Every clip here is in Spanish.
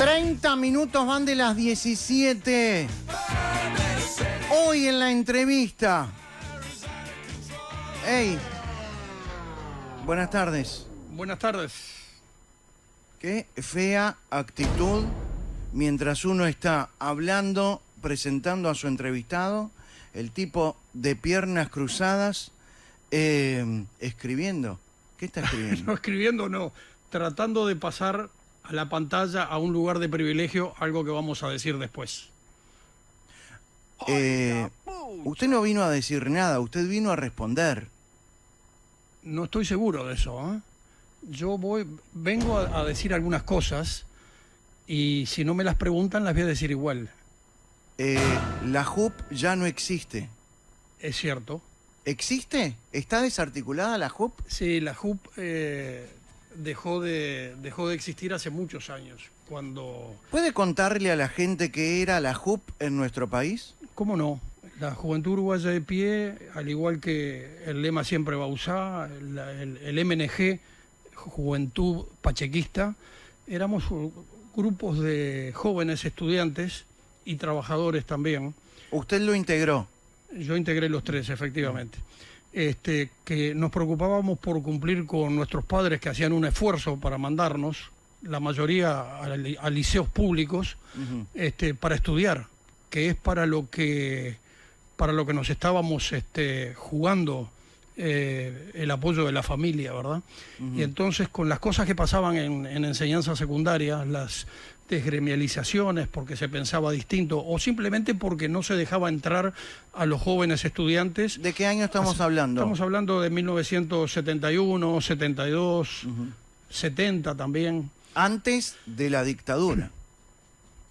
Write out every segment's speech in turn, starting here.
30 minutos van de las 17. Hoy en la entrevista. Hey, buenas tardes. Buenas tardes. Qué fea actitud mientras uno está hablando, presentando a su entrevistado, el tipo de piernas cruzadas, escribiendo. ¿Qué está escribiendo? No, escribiendo no, tratando de pasar a la pantalla a un lugar de privilegio, algo que vamos a decir después. Usted no vino a decir nada, usted vino a responder. No estoy seguro de eso, ¿eh? Yo vengo a decir algunas cosas y si no me las preguntan las voy a decir igual. La JUP ya no existe. Es cierto. ¿Existe? ¿Está desarticulada la JUP? Sí, la JUP dejó de existir hace muchos años. ¿Puede contarle a la gente qué era la JUP en nuestro país? ¿Cómo no? La Juventud Uruguaya de Pie, al igual que el lema Siempre Bauzá, el MNG, Juventud Pachequista, éramos grupos de jóvenes estudiantes y trabajadores también. ¿Usted lo integró? Yo integré los tres, efectivamente. Que nos preocupábamos por cumplir con nuestros padres que hacían un esfuerzo para mandarnos, la mayoría a liceos públicos, para estudiar, que es para lo que nos estábamos jugando el apoyo de la familia, ¿verdad? Y entonces con las cosas que pasaban en enseñanza secundaria, las desgremializaciones porque se pensaba distinto o simplemente porque no se dejaba entrar a los jóvenes estudiantes. ¿De qué año estamos hablando? Estamos hablando de 1971, 72, 70 también. Antes de la dictadura.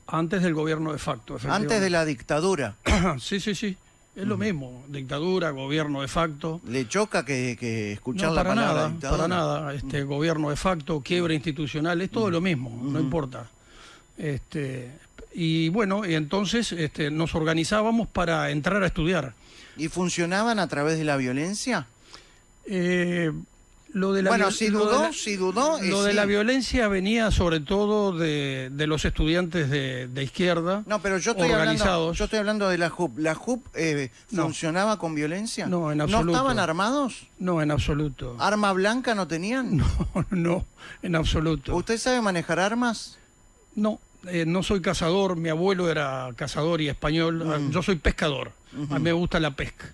Antes del gobierno de facto, efectivamente. Antes de la dictadura. Sí. Es lo mismo, dictadura, gobierno de facto. ¿Le choca que escuchar no, la palabra nada, dictadura? Para nada, gobierno de facto, quiebra institucional, es todo lo mismo, no importa. Y bueno, y entonces nos organizábamos para entrar a estudiar. ¿Y funcionaban a través de la violencia? Lo de la bueno, si dudó. Lo de la violencia venía sobre todo de los estudiantes de izquierda. No, pero yo estoy hablando de la JUP. ¿La JUP funcionaba con violencia? No, en absoluto. ¿No estaban armados? No, en absoluto. ¿Arma blanca no tenían? No, en absoluto. ¿Usted sabe manejar armas? No, no soy cazador. Mi abuelo era cazador y español. Yo soy pescador. A mí me gusta la pesca.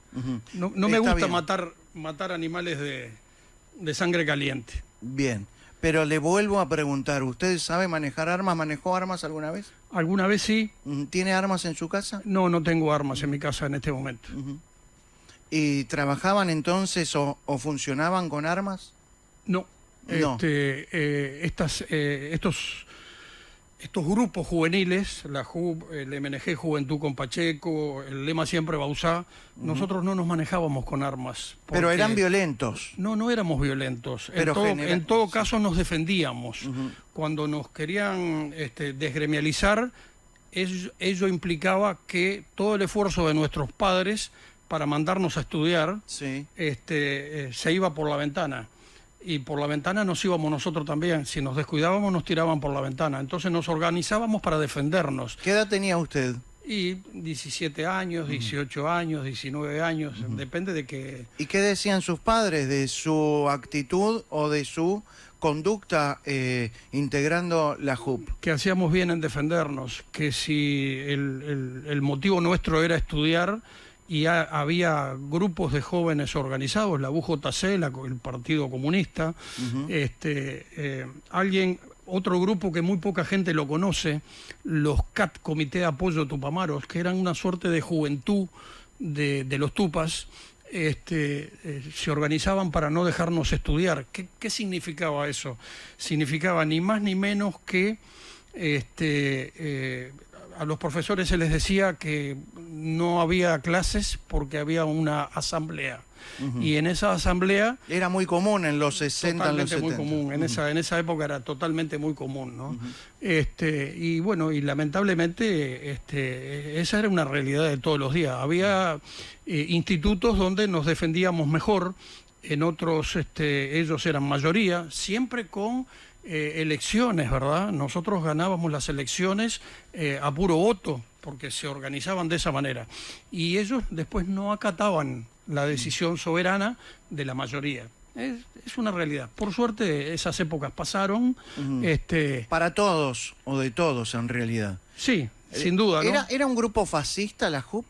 No me gusta matar animales de sangre caliente. Bien, pero le vuelvo a preguntar, ¿usted sabe manejar armas? ¿Manejó armas alguna vez? Alguna vez sí. ¿Tiene armas en su casa? No, no tengo armas en mi casa en este momento. ¿Y trabajaban entonces o funcionaban con armas? No. Estos grupos juveniles, la JUP, el MNG Juventud con Pacheco, el lema Siempre Bauzá, nosotros no nos manejábamos con armas. Pero eran violentos. No éramos violentos. Pero en todo caso nos defendíamos. Cuando nos querían desgremializar, ello implicaba que todo el esfuerzo de nuestros padres para mandarnos a estudiar se iba por la ventana. Y por la ventana nos íbamos nosotros también. Si nos descuidábamos, nos tiraban por la ventana. Entonces nos organizábamos para defendernos. ¿Qué edad tenía usted? Y 17 años, 18 años, 19 años, depende de qué... ¿Y qué decían sus padres de su actitud o de su conducta integrando la JUP? Que hacíamos bien en defendernos, que si el motivo nuestro era estudiar... Y había grupos de jóvenes organizados, la UJC, el Partido Comunista, otro grupo que muy poca gente lo conoce, los CAT, Comité de Apoyo Tupamaros, que eran una suerte de juventud de los tupas, se organizaban para no dejarnos estudiar. ¿Qué significaba eso? Significaba ni más ni menos que a los profesores se les decía que no había clases porque había una asamblea. Y en esa asamblea... Era muy común en los 60, en los 70. Totalmente muy común. En esa época era totalmente muy común, ¿no? Y bueno, y lamentablemente esa era una realidad de todos los días. Había institutos donde nos defendíamos mejor, en otros ellos eran mayoría, siempre con elecciones, ¿verdad? Nosotros ganábamos las elecciones a puro voto, porque se organizaban de esa manera. Y ellos después no acataban la decisión soberana de la mayoría. Es una realidad. Por suerte esas épocas pasaron. Para todos, o de todos en realidad. Sí, sin duda, ¿no? ¿Era un grupo fascista la JUP?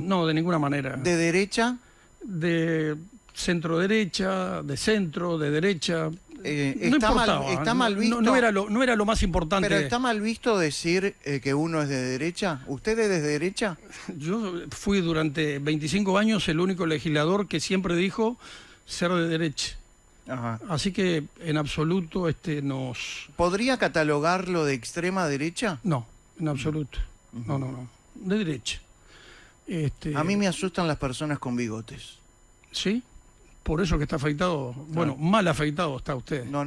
No, de ninguna manera. ¿De derecha? De centro derecha, de centro, de derecha. No está importaba. Mal visto. No era lo más importante. Pero está mal visto decir que uno es de derecha. ¿Usted es de derecha? Yo fui durante 25 años el único legislador que siempre dijo ser de derecha. Ajá. Así que en absoluto nos... ¿Podría catalogarlo de extrema derecha? No, en absoluto. No. De derecha. A mí me asustan las personas con bigotes. ¿Sí? Por eso que está afeitado. Bueno, mal afeitado está usted. No.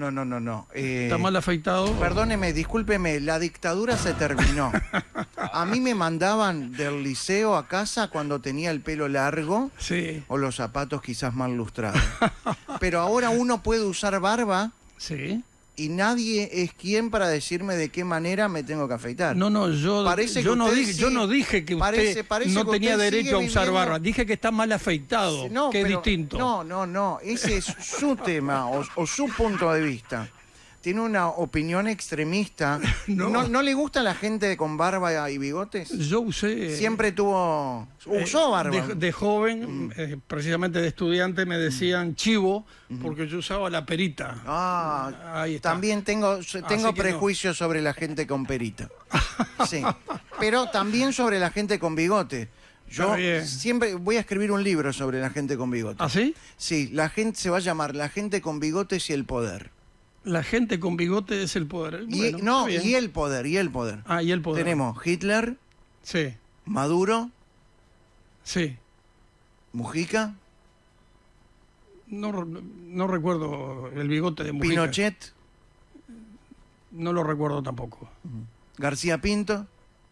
Está mal afeitado. Perdóneme, discúlpeme, la dictadura se terminó. A mí me mandaban del liceo a casa cuando tenía el pelo largo, sí, o los zapatos quizás mal lustrados. Pero ahora uno puede usar barba, sí, y nadie es quien para decirme de qué manera me tengo que afeitar. No, yo no dije que usted no tenía derecho a usar barba. Dije que está mal afeitado, que es distinto. No. Ese es su tema o su punto de vista. Tiene una opinión extremista. ¿No le gusta a la gente con barba y bigotes? Yo usé... Siempre usó barba. De joven, precisamente de estudiante, me decían chivo, porque yo usaba la perita. Ahí está. También tengo prejuicios sobre la gente con perita. Sí. Pero también sobre la gente con bigote. Yo siempre voy a escribir un libro sobre la gente con bigote. ¿Ah, sí? Sí, la gente se va a llamar La gente con bigotes y el poder. La gente con bigote es el poder. Bueno, y el poder. Y el poder. Tenemos Hitler, sí, Maduro, sí, Mujica. No recuerdo el bigote de Mujica. Pinochet. No lo recuerdo tampoco. García Pinto.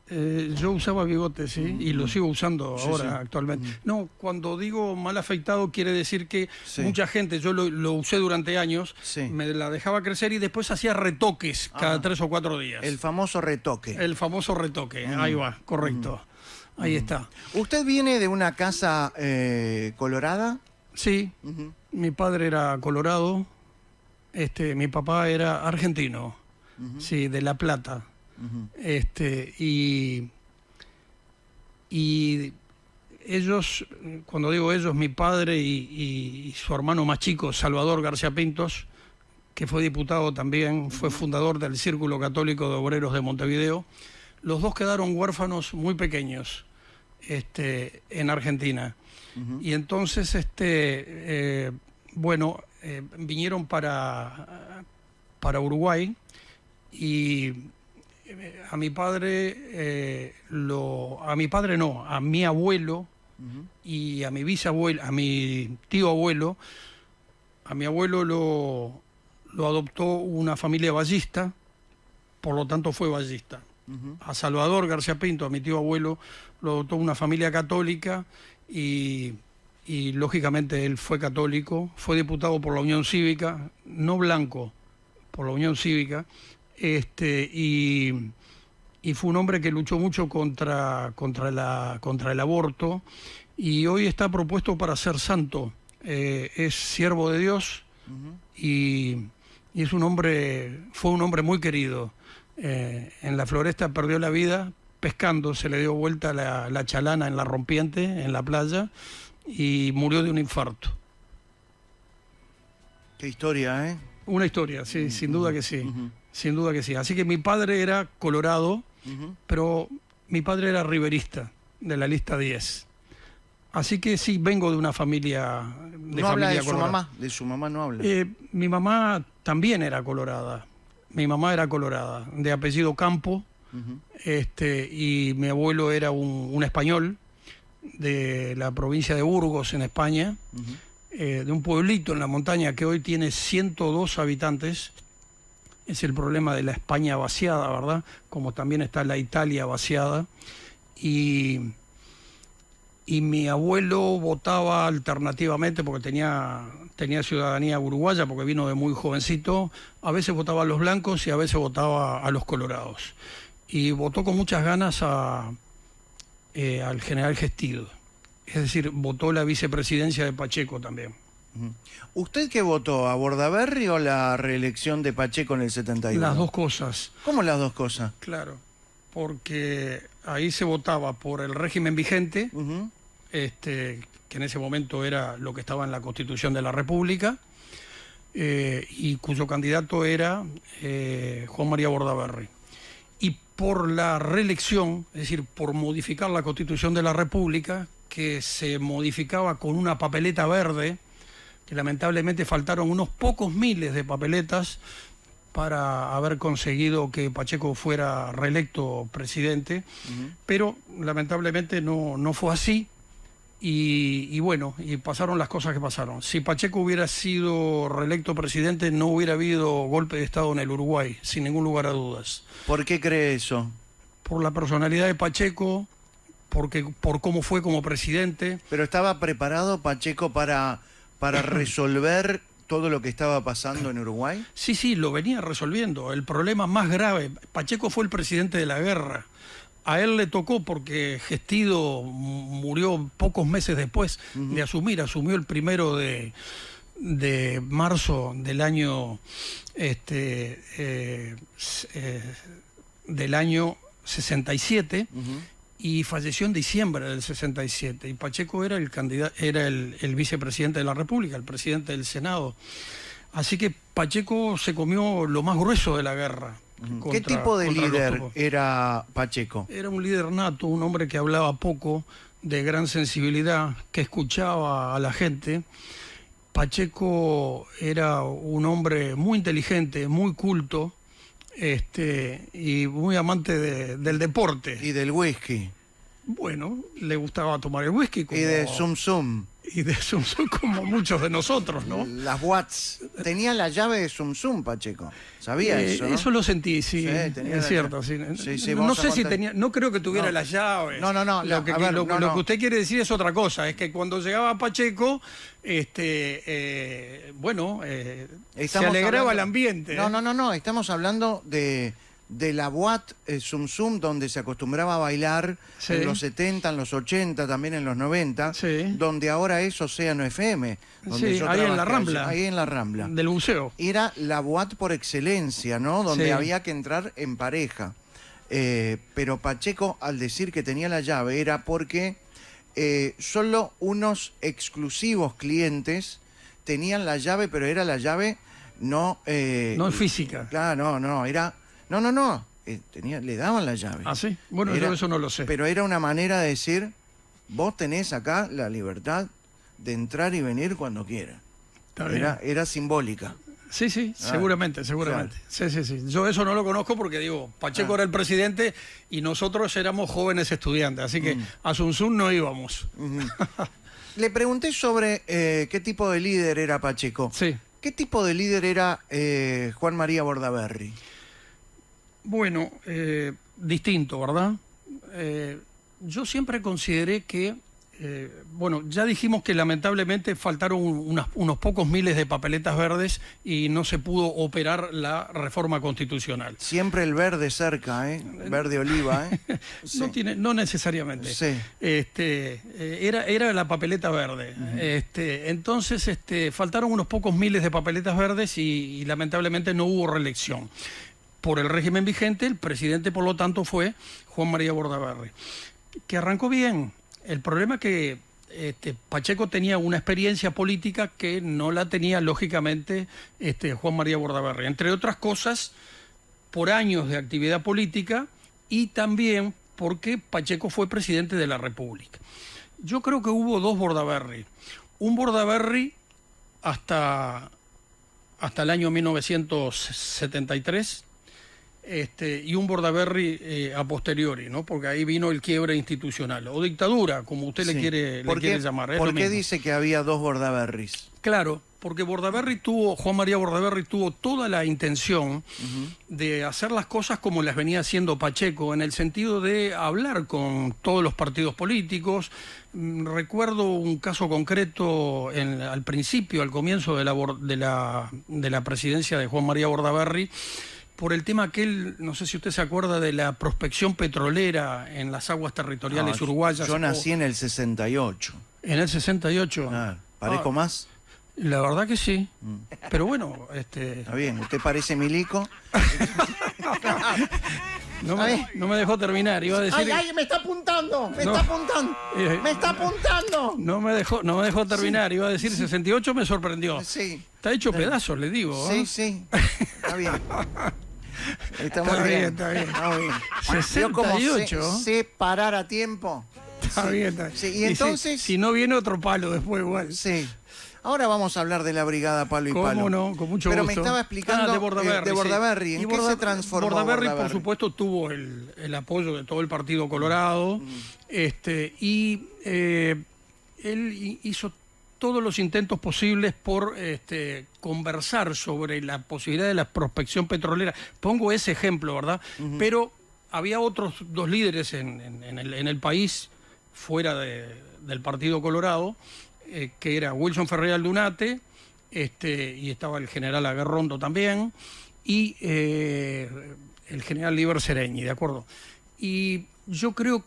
Yo usaba bigote, sí, y lo sigo usando ahora, actualmente. No, cuando digo mal afeitado quiere decir que mucha gente, yo lo usé durante años, me la dejaba crecer y después hacía retoques cada 3 o 4 días. El famoso retoque. Ahí va, correcto. Ahí está. ¿Usted viene de una casa colorada? Sí, mi padre era colorado, mi papá era argentino, sí, de La Plata. Y ellos, cuando digo ellos, mi padre y su hermano más chico, Salvador García Pintos, que fue diputado también, fue fundador del Círculo Católico de Obreros de Montevideo, los dos quedaron huérfanos muy pequeños en Argentina. Y entonces, vinieron para Uruguay y a mi padre, a mi abuelo y a mi bisabuelo, a mi tío abuelo, a mi abuelo lo adoptó una familia ballista, por lo tanto fue ballista. A Salvador García Pinto, a mi tío abuelo, lo adoptó una familia católica y lógicamente él fue católico, fue diputado por la Unión Cívica, no blanco, por la Unión Cívica. Y fue un hombre que luchó mucho contra el aborto y hoy está propuesto para ser santo. Es siervo de Dios y fue un hombre muy querido. En la Floresta perdió la vida pescando, se le dio vuelta la chalana en la rompiente, en la playa, y murió de un infarto. Qué historia, ¿eh? Una historia, sí, sin duda que sí. Sin duda que sí. Así que mi padre era colorado, pero mi padre era riverista, de la lista 10. Así que sí, vengo de una familia de ¿No habla de su colorada. mamá? De su mamá no habla. Mi mamá también era colorada. Mi mamá era colorada, de apellido Campo, y mi abuelo era un español de la provincia de Burgos, en España, de un pueblito en la montaña que hoy tiene 102 habitantes. Es el problema de la España vaciada, ¿verdad? Como también está la Italia vaciada. Y y mi abuelo votaba alternativamente porque tenía ciudadanía uruguaya, porque vino de muy jovencito. A veces votaba a los blancos y a veces votaba a los colorados. Y votó con muchas ganas al general Gestido. Es decir, votó la vicepresidencia de Pacheco también. ¿Usted qué votó? ¿A Bordaberry o la reelección de Pacheco en el 71? Las dos cosas. ¿Cómo las dos cosas? Claro, porque ahí se votaba por el régimen vigente, que en ese momento era lo que estaba en la Constitución de la República, y cuyo candidato era Juan María Bordaberry. Y por la reelección, es decir, por modificar la Constitución de la República, que se modificaba con una papeleta verde, que lamentablemente faltaron unos pocos miles de papeletas para haber conseguido que Pacheco fuera reelecto presidente, pero lamentablemente no fue así, y bueno, y pasaron las cosas que pasaron. Si Pacheco hubiera sido reelecto presidente, no hubiera habido golpe de Estado en el Uruguay, sin ningún lugar a dudas. ¿Por qué cree eso? Por la personalidad de Pacheco, por cómo fue como presidente. ¿Pero estaba preparado Pacheco para resolver todo lo que estaba pasando en Uruguay? Sí, lo venía resolviendo. El problema más grave, Pacheco fue el presidente de la guerra. A él le tocó porque Gestido murió pocos meses después de asumir. Asumió el 1 de marzo del año del año 67 y falleció en diciembre del 67. Y Pacheco era el candidato, era el vicepresidente de la República, el presidente del Senado. Así que Pacheco se comió lo más grueso de la guerra. ¿Qué tipo de líder era Pacheco? Era un líder nato, un hombre que hablaba poco, de gran sensibilidad, que escuchaba a la gente. Pacheco era un hombre muy inteligente, muy culto, y muy amante del deporte. ¿Y del whisky? Bueno, le gustaba tomar el whisky. Y de Zum Zum. Y de Zum Zum como muchos de nosotros, ¿no? Las Watts. Tenía la llave de Zum Zum, Pacheco. ¿Sabía eso, no? Eso lo sentí, sí. Es cierto. Sí. No sé si tenía, no creo que tuviera las llaves. No. Lo que usted quiere decir es otra cosa. Es que cuando llegaba Pacheco, se alegraba el ambiente. No. Estamos hablando de la Watt Zum Zum, donde se acostumbraba a bailar en los 70, en los 80, también en los 90, donde ahora es Océano FM. Donde yo ahí en la Rambla. Ahí en la Rambla. Del museo. Era la Watt por excelencia, ¿no? Donde había que entrar en pareja. Pero Pacheco, al decir que tenía la llave, era porque solo unos exclusivos clientes tenían la llave, pero era la llave no física. Claro, no, era... No. Le daban la llave. ¿Ah, sí? Bueno, yo eso no lo sé. Pero era una manera de decir, vos tenés acá la libertad de entrar y venir cuando quieras. Era simbólica. Sí, seguramente. Claro. Sí. Yo eso no lo conozco porque, digo, Pacheco era el presidente y nosotros éramos jóvenes estudiantes, así que a Zum Zum no íbamos. Le pregunté sobre qué tipo de líder era Pacheco. Sí. ¿Qué tipo de líder era Juan María Bordaberry? Bueno, distinto, ¿verdad? Yo siempre consideré que, ya dijimos que lamentablemente faltaron unos pocos miles de papeletas verdes y no se pudo operar la reforma constitucional. Siempre el verde cerca, verde oliva, Sí. No necesariamente. Sí. Era la papeleta verde. Entonces, faltaron unos pocos miles de papeletas verdes y lamentablemente no hubo reelección. Por el régimen vigente, el presidente, por lo tanto, fue Juan María Bordaberry, que arrancó bien. El problema es que Pacheco tenía una experiencia política que no la tenía, lógicamente, Juan María Bordaberry. Entre otras cosas, por años de actividad política y también porque Pacheco fue presidente de la República. Yo creo que hubo dos Bordaberry. Un Bordaberry hasta el año 1973, y un Bordaberry a posteriori, ¿no? Porque ahí vino el quiebre institucional, o dictadura, como usted le quiere llamar. ¿Por qué dice que había dos Bordaberrys? Claro, porque Juan María Bordaberry tuvo toda la intención de hacer las cosas como las venía haciendo Pacheco, en el sentido de hablar con todos los partidos políticos. Recuerdo un caso concreto al principio, al comienzo de la presidencia de Juan María Bordaberry, por el tema no sé si usted se acuerda de la prospección petrolera en las aguas territoriales uruguayas. Yo nací en el 68. ¿En el 68? ¿Parezco más? La verdad que sí. Pero bueno, Está bien, ¿usted parece milico? No me dejó terminar, iba a decir... ¡Ay, me está apuntando! ¡Me está apuntando! ¡Me está apuntando! No me dejó terminar, iba a decir 68, me sorprendió. Sí. Está hecho pedazos, le digo. Sí. Está bien. Está muy bien. Está bien. 68. Yo como sé parar a tiempo. Está bien. Sí. Y entonces... Si no viene otro palo después igual. Sí. Ahora vamos a hablar de la brigada Palo y Palo. ¿Cómo no? Con mucho gusto. Pero me estaba explicando de Bordaberry. ¿En qué se transformó Bordaberry, por supuesto, tuvo el apoyo de todo el Partido Colorado. Y él hizo todos los intentos posibles por conversar sobre la posibilidad de la prospección petrolera. Pongo ese ejemplo, ¿verdad? Pero había otros dos líderes en el país, fuera del Partido Colorado, que era Wilson Ferreira Aldunate, y estaba el general Aguerrondo también, y el general Liber Sereñi, ¿de acuerdo? Y yo creo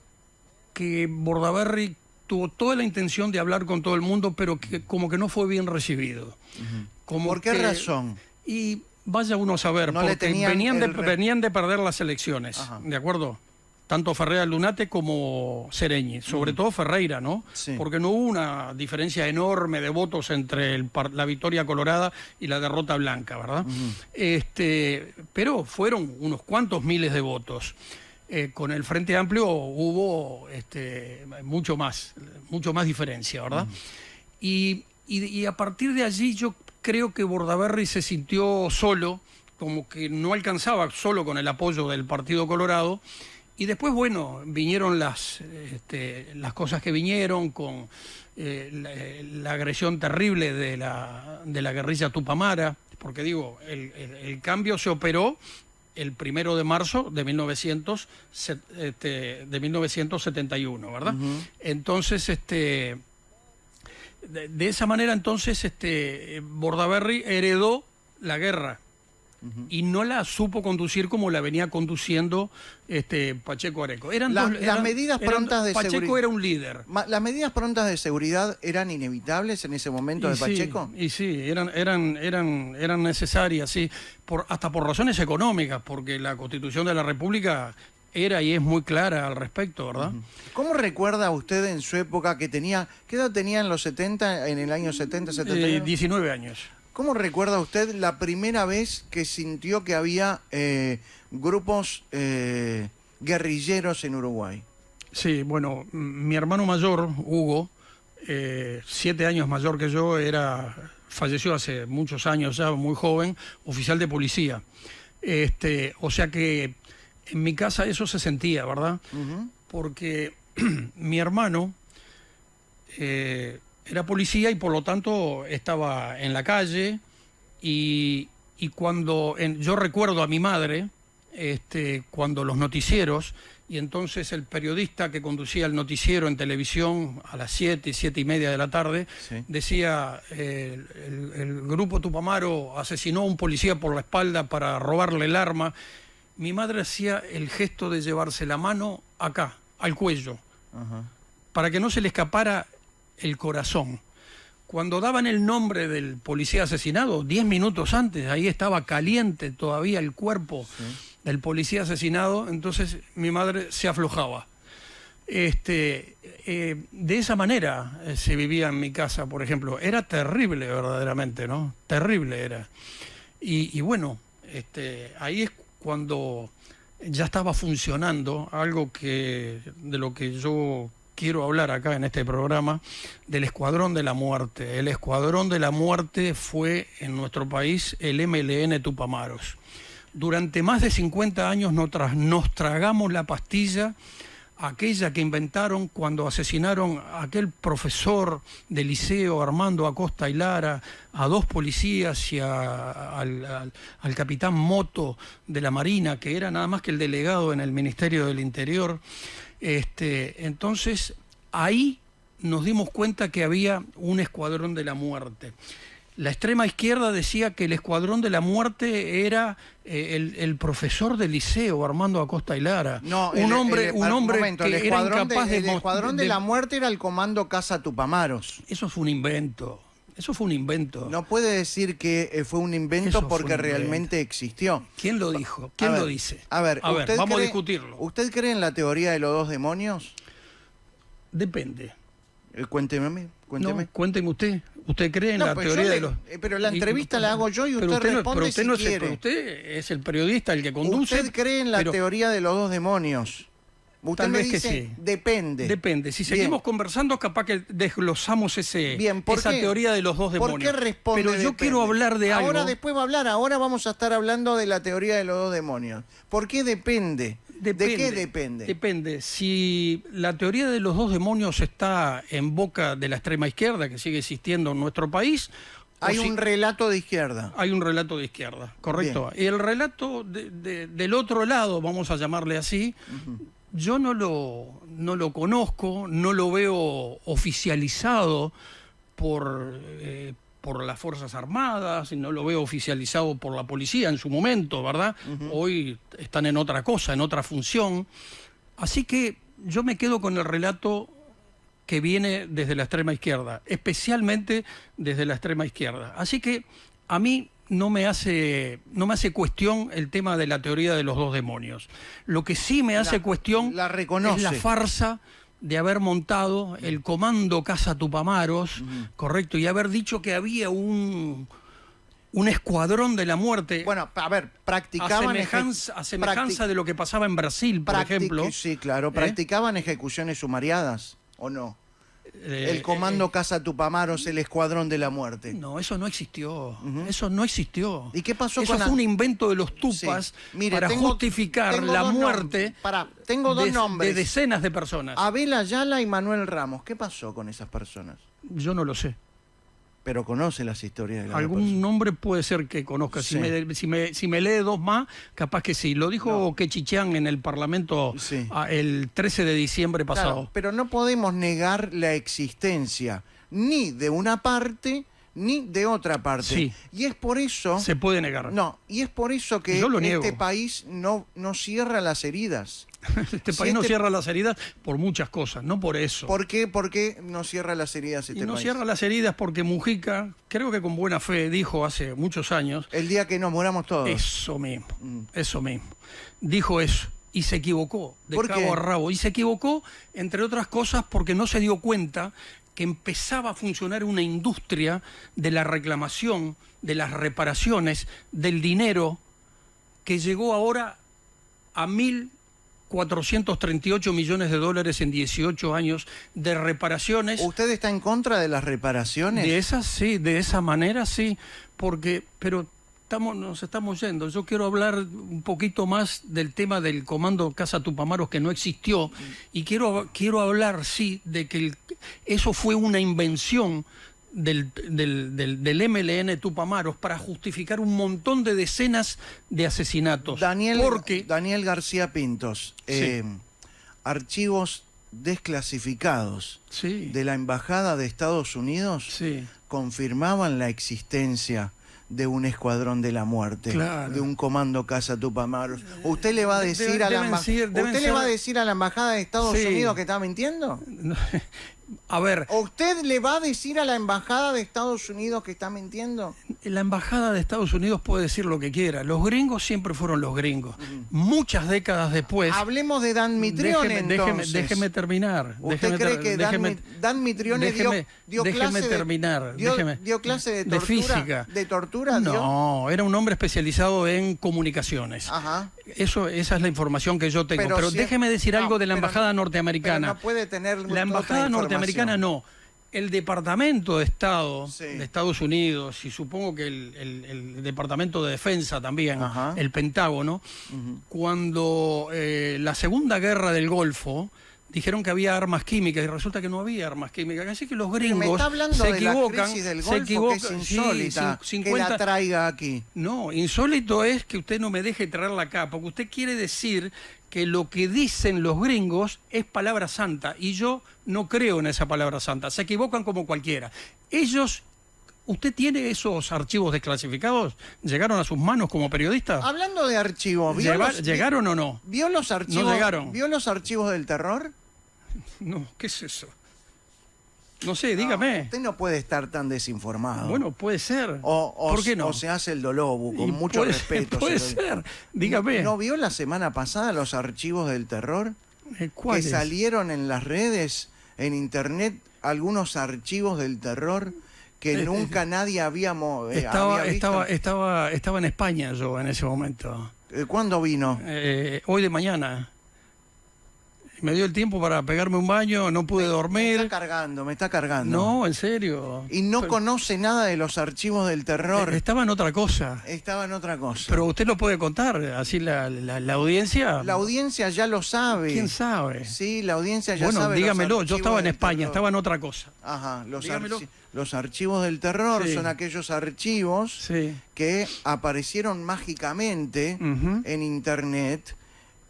que Bordaberry tuvo toda la intención de hablar con todo el mundo, pero que como que no fue bien recibido. ¿Por qué razón? Y vaya uno a saber, no porque venían de perder las elecciones, ¿de acuerdo? Tanto Ferreira Aldunate como Sereñi, sobre todo Ferreira, ¿no? Sí. Porque no hubo una diferencia enorme de votos entre la victoria colorada y la derrota blanca, ¿verdad? Pero fueron unos cuantos miles de votos. Con el Frente Amplio hubo mucho más diferencia, ¿verdad? Y a partir de allí yo creo que Bordaberry se sintió solo, como que no alcanzaba solo con el apoyo del Partido Colorado. Y después, bueno, vinieron las cosas que vinieron con la agresión terrible de la guerrilla Tupamara, porque digo, el cambio se operó el 1 de marzo de 1971, ¿verdad? Entonces, de esa manera, entonces, Bordaberry heredó la guerra. Y no la supo conducir como la venía conduciendo Pacheco Areco. Las medidas prontas de seguridad. Pacheco era un líder. ¿Las medidas prontas de seguridad eran inevitables en ese momento de Pacheco? Sí, eran necesarias, sí, hasta por razones económicas, porque la Constitución de la República era y es muy clara al respecto, ¿verdad? ¿Cómo recuerda usted en su época ¿qué edad tenía en los 70, en el año 70, 71? 19 años. ¿Cómo recuerda usted la primera vez que sintió que había grupos guerrilleros en Uruguay? Sí, bueno, mi hermano mayor, Hugo, 7 años mayor que yo, falleció hace muchos años ya, muy joven, oficial de policía. O sea que en mi casa eso se sentía, ¿verdad? Porque mi hermano... era policía y por lo tanto estaba en la calle y cuando yo recuerdo a mi madre cuando los noticieros, y entonces el periodista que conducía el noticiero en televisión a las 7:30 de la tarde, decía el grupo Tupamaro asesinó a un policía por la espalda para robarle el arma. Mi madre hacía el gesto de llevarse la mano acá, al cuello, para que no se le escapara el corazón. Cuando daban el nombre del policía asesinado, 10 minutos antes, ahí estaba caliente todavía el cuerpo del policía asesinado, entonces mi madre se aflojaba. De esa manera se vivía en mi casa, por ejemplo. Era terrible verdaderamente, ¿no? Terrible era. Y bueno, ahí es cuando ya estaba funcionando algo de lo que yo quiero hablar acá en este programa, del Escuadrón de la Muerte. El Escuadrón de la Muerte fue en nuestro país el MLN Tupamaros. Durante más de 50 años nos tragamos la pastilla aquella que inventaron cuando asesinaron a aquel profesor del liceo, Armando Acosta y Lara, a 2 policías y al capitán Moto de la Marina, que era nada más que el delegado en el Ministerio del Interior. Entonces, ahí nos dimos cuenta que había un escuadrón de la muerte. La extrema izquierda decía que el escuadrón de la muerte era el profesor del liceo, Armando Acosta y Lara. No, un hombre que era incapaz de... El escuadrón de la muerte era el Comando Casa Tupamaros. Eso fue un invento. Eso fue un invento. No puede decir que fue un invento porque realmente existió. ¿Quién lo dijo? ¿Quién lo dice? A ver, vamos a discutirlo. ¿Usted cree en la teoría de los 2 demonios? Depende. Cuénteme a mí. Cuénteme. No, cuénteme usted. ¿Usted cree en la teoría de los...? Pero la entrevista la hago yo y usted responde si quiere. Pero usted es el periodista, el que conduce. ¿Usted cree en la teoría de los 2 demonios? Usted me dice, que sí. Depende. Depende. Si seguimos conversando, capaz que desglosamos esa teoría de los 2 demonios. ¿Por qué responde Pero yo quiero hablar de algo. Ahora después va a hablar. Ahora vamos a estar hablando de la teoría de los 2 demonios. ¿Por qué depende? ¿De qué depende? Depende. Si la teoría de los 2 demonios está en boca de la extrema izquierda, que sigue existiendo en nuestro país... Hay un relato de izquierda. Hay un relato de izquierda, correcto. Bien. Y el relato del otro lado, vamos a llamarle así... Yo no lo conozco, no lo veo oficializado por las Fuerzas Armadas, no lo veo oficializado por la policía en su momento, ¿verdad? Hoy están en otra cosa, en otra función. Así que yo me quedo con el relato que viene desde la extrema izquierda, especialmente desde la extrema izquierda. Así que a mí... No me hace cuestión el tema de la teoría de los 2 demonios. Lo que sí me hace cuestión es la farsa de haber montado el Comando Casa Tupamaros, correcto, y haber dicho que había un escuadrón de la muerte. Bueno, a ver, practicaban... A semejanza de lo que pasaba en Brasil, por ejemplo. Sí, claro, practicaban ejecuciones sumariadas, ¿o no? El Comando Casa Tupamaros, el Escuadrón de la Muerte. No, eso no existió. Eso no existió. ¿Y qué pasó eso fue un invento de los tupas para justificar la muerte tengo 2 nombres. De decenas de personas. Abel Ayala y Manuel Ramos. ¿Qué pasó con esas personas? Yo no lo sé. Pero conoce las historias de las algún nombre puede ser que conozca. Sí. Si me lee 2 más, capaz que sí. Lo dijo Quechichán en el Parlamento el 13 de diciembre pasado. Claro, pero no podemos negar la existencia ni de una parte ni de otra parte. Sí. Y es por eso... Se puede negar. No, y es por eso que este país no cierra las heridas. Este país no cierra las heridas por muchas cosas, no por eso. ¿Por qué no cierra las heridas este país? No cierra las heridas porque Mujica, creo que con buena fe, dijo hace muchos años... El día que nos muramos todos. Eso mismo. Dijo eso. Y se equivocó, de cabo a rabo. Y se equivocó, entre otras cosas, porque no se dio cuenta que empezaba a funcionar una industria de la reclamación, de las reparaciones, del dinero, que llegó ahora a 1.438 millones de dólares en 18 años de reparaciones. ¿Usted está en contra de las reparaciones? De esas sí, de esa manera sí, pero nos estamos yendo. Yo quiero hablar un poquito más del tema del Comando Casa Tupamaros, que no existió, y quiero hablar, sí, de que eso fue una invención del MLN Tupamaros para justificar un montón de decenas de asesinatos. Daniel García Pintos, archivos desclasificados de la Embajada de Estados Unidos confirmaban la existencia de un escuadrón de la muerte, de un Comando Casa Tupamaros. ¿Usted le va a decir a la Embajada de Estados Unidos que está mintiendo? A ver... ¿Usted le va a decir a la Embajada de Estados Unidos que está mintiendo? La Embajada de Estados Unidos puede decir lo que quiera. Los gringos siempre fueron los gringos. Muchas décadas después... Hablemos de Dan Mitrione, entonces. Déjeme terminar. ¿Usted cree que Dan Mitrione dio clase de física? ¿De tortura? No, era un hombre especializado en comunicaciones. Ajá. Esa es la información que yo tengo. Pero déjeme decir algo de la Embajada norteamericana. Pero no puede tener la Embajada norteamericana no. El Departamento de Estado de Estados Unidos, y supongo que el Departamento de Defensa también, el Pentágono, cuando la Segunda Guerra del Golfo dijeron que había armas químicas y resulta que no había armas químicas. Así que los gringos me está hablando se de equivocan. La crisis del Golfo, que es insólita, que la traiga aquí. No, insólito es que usted no me deje traerla acá, porque usted quiere decir que lo que dicen los gringos es palabra santa, y yo no creo en esa palabra santa. Se equivocan como cualquiera. Ellos... ¿Usted tiene esos archivos desclasificados? ¿Llegaron a sus manos como periodista? Hablando de archivos, ¿llegaron o no? ¿Vio los archivos? No llegaron. ¿Vio los archivos del terror? No, ¿qué es eso? No sé, dígame. Usted no puede estar tan desinformado. Bueno, puede ser. ¿Por qué no? O se hace el dolobu, con mucho respeto. Puede ser, dígame. ¿No vio la semana pasada los archivos del terror? ¿Cuáles? Que salieron en las redes, en internet, algunos archivos del terror que nunca nadie había visto. Estaba en España yo en ese momento. ¿Cuándo vino? Hoy de mañana. Me dio el tiempo para pegarme un baño, no pude dormir. Me está cargando. No, en serio. Y no conoce nada de los archivos del terror. Estaba en otra cosa. Estaba en otra cosa. Pero usted lo puede contar, así la audiencia. La audiencia ya lo sabe. ¿Quién sabe? Sí, la audiencia ya sabe. Bueno, dígamelo, yo estaba en España, estaba en otra cosa. Ajá, los archivos del terror son aquellos archivos que aparecieron mágicamente en internet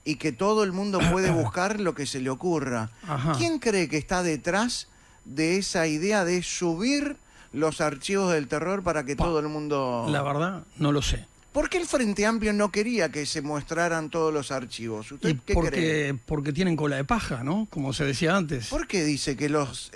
y que todo el mundo puede buscar lo que se le ocurra. Ajá. ¿Quién cree que está detrás de esa idea de subir los archivos del terror para que todo el mundo... La verdad, no lo sé. ¿Por qué el Frente Amplio no quería que se mostraran todos los archivos? ¿Usted qué cree? Porque tienen cola de paja, ¿no? Como se decía antes. ¿Por qué dice que los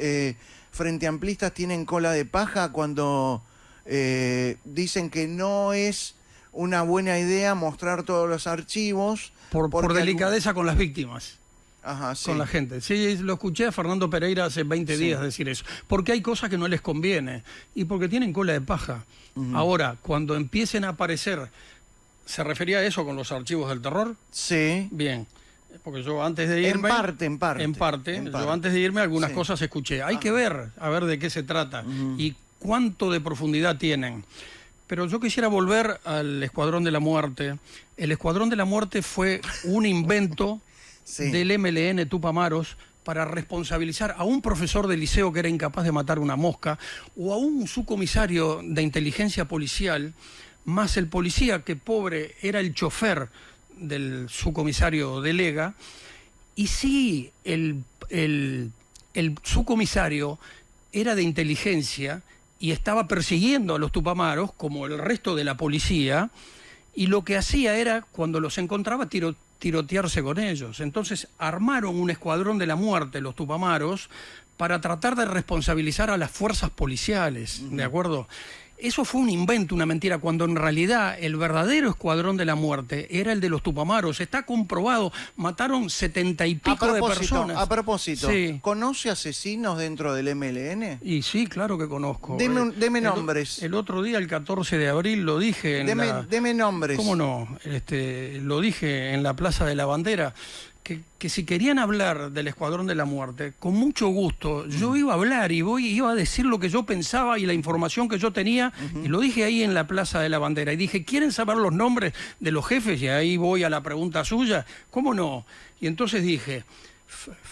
Frente Amplistas tienen cola de paja cuando dicen que no es una buena idea mostrar todos los archivos? Por delicadeza con las víctimas. Ajá, sí. Con la gente. Sí, lo escuché a Fernando Pereira hace 20 días decir eso. Porque hay cosas que no les conviene y porque tienen cola de paja. Ahora, cuando empiecen a aparecer, ¿se refería a eso con los archivos del terror? Sí. Bien. Porque yo antes de irme... En parte. Yo antes de irme algunas cosas escuché. Hay que ver, a ver de qué se trata y cuánto de profundidad tienen. Pero yo quisiera volver al Escuadrón de la Muerte. El Escuadrón de la Muerte fue un invento del MLN Tupamaros para responsabilizar a un profesor de liceo que era incapaz de matar una mosca o a un subcomisario de inteligencia policial, más el policía que pobre era el chofer del subcomisario Delega. Y sí, el subcomisario era de inteligencia y estaba persiguiendo a los tupamaros, como el resto de la policía, y lo que hacía era, cuando los encontraba, tirotearse con ellos. Entonces armaron un escuadrón de la muerte, los tupamaros, para tratar de responsabilizar a las fuerzas policiales, ¿de acuerdo? Eso fue un invento, una mentira, cuando en realidad el verdadero Escuadrón de la Muerte era el de los tupamaros. Está comprobado, mataron 70 y pico de personas. A propósito, ¿conoce asesinos dentro del MLN? Y sí, claro que conozco. Deme nombres. El otro día, el 14 de abril, lo dije Deme nombres. ¿Cómo no? Lo dije en la Plaza de la Bandera. Que si querían hablar del Escuadrón de la Muerte, con mucho gusto, yo iba a hablar y iba a decir lo que yo pensaba y la información que yo tenía, y lo dije ahí en la Plaza de la Bandera, y dije, ¿quieren saber los nombres de los jefes? Y ahí voy a la pregunta suya, ¿cómo no? Y entonces dije,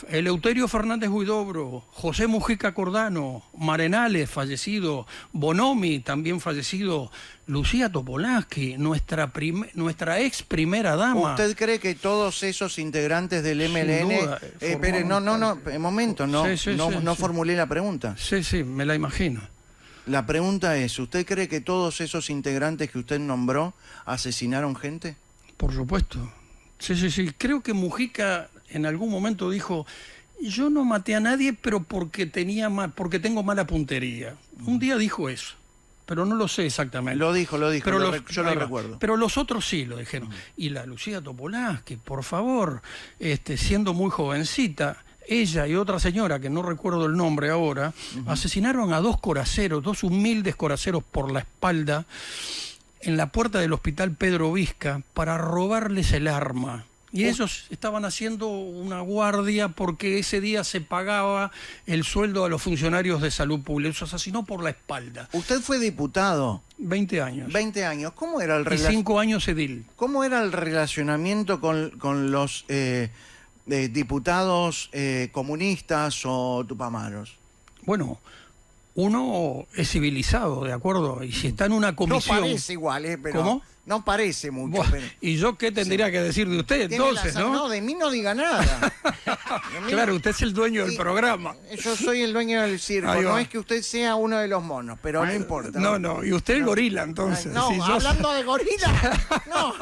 Eleuterio Fernández Huidobro, José Mujica Cordano, Marenales, fallecido, Bonomi, también fallecido, Lucía Topolansky, nuestra ex primera dama. ¿Usted cree que todos esos integrantes del MLN... Espere, un momento, no formulé la pregunta. Sí, me la imagino. La pregunta es, ¿usted cree que todos esos integrantes que usted nombró asesinaron gente? Por supuesto. Sí. Creo que Mujica en algún momento dijo, yo no maté a nadie, pero porque tengo mala puntería. Un día dijo eso, pero no lo sé exactamente. Lo dijo, pero yo lo recuerdo. Pero los otros sí lo dijeron. Y la Lucía Topolansky, por favor, siendo muy jovencita, ella y otra señora, que no recuerdo el nombre ahora, asesinaron a dos humildes coraceros por la espalda, en la puerta del Hospital Pedro Vizca, para robarles el arma. Y ellos estaban haciendo una guardia porque ese día se pagaba el sueldo a los funcionarios de salud pública. Los asesinó por la espalda. ¿Usted fue diputado? 20 años. 20 años. ¿Cómo era el y 5 años edil. ¿Cómo era el relacionamiento con los diputados comunistas o tupamaros? Bueno, uno es civilizado, ¿de acuerdo? Y si está en una comisión... No parece igual, pero... ¿Cómo? No parece mucho. Bueno, pero... ¿Y yo qué tendría que decir de usted entonces, no? No, de mí no diga nada. Claro, usted es el dueño del programa. Yo soy el dueño del circo. No es que usted sea uno de los monos, pero no importa. No, y usted el gorila, entonces. No, si hablando de gorila. No,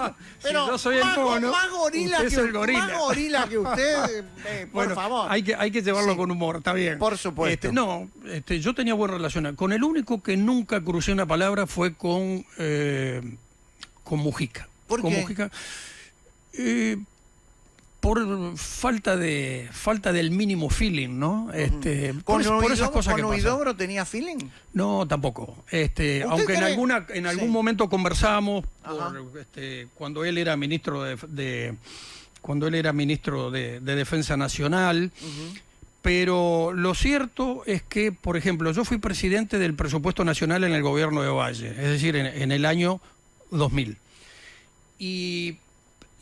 pero si yo soy el mono, más gorila usted es el gorila. Más gorila que usted, por favor. Hay que llevarlo con humor, está bien. Por supuesto. Yo tenía buena relación. Con el único que nunca crucé una palabra fue con Mujica. ¿Por con qué? Mujica, por falta del mínimo feeling, ¿no? Por esas cosas que ¿Con pasan. Huidobro tenía feeling? No, tampoco. Aunque en algún momento conversamos cuando él era ministro de Defensa Nacional. Pero lo cierto es que, por ejemplo, yo fui presidente del presupuesto nacional en el gobierno de Valle, es decir, en el año 2000. ¿Y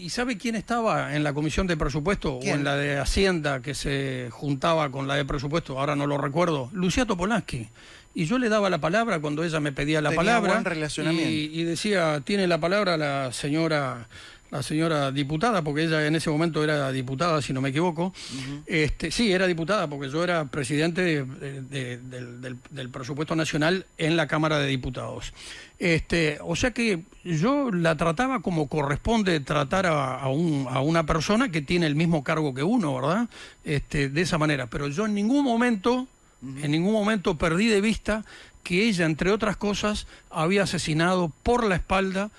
sabe quién estaba en la comisión de presupuesto? ¿Quién? O en la de Hacienda, que se juntaba con la de presupuesto, ahora no lo recuerdo, Lucía Topolansky. Y yo le daba la palabra cuando ella me pedía la palabra. Buen relacionamiento. Y decía, tiene la palabra la señora diputada, porque ella en ese momento era diputada, si no me equivoco. Sí, era diputada, porque yo era presidente del presupuesto nacional en la Cámara de Diputados. O sea que yo la trataba como corresponde tratar a una persona que tiene el mismo cargo que uno, ¿verdad? De esa manera. Pero yo en ningún momento perdí de vista que ella, entre otras cosas, había asesinado por la espalda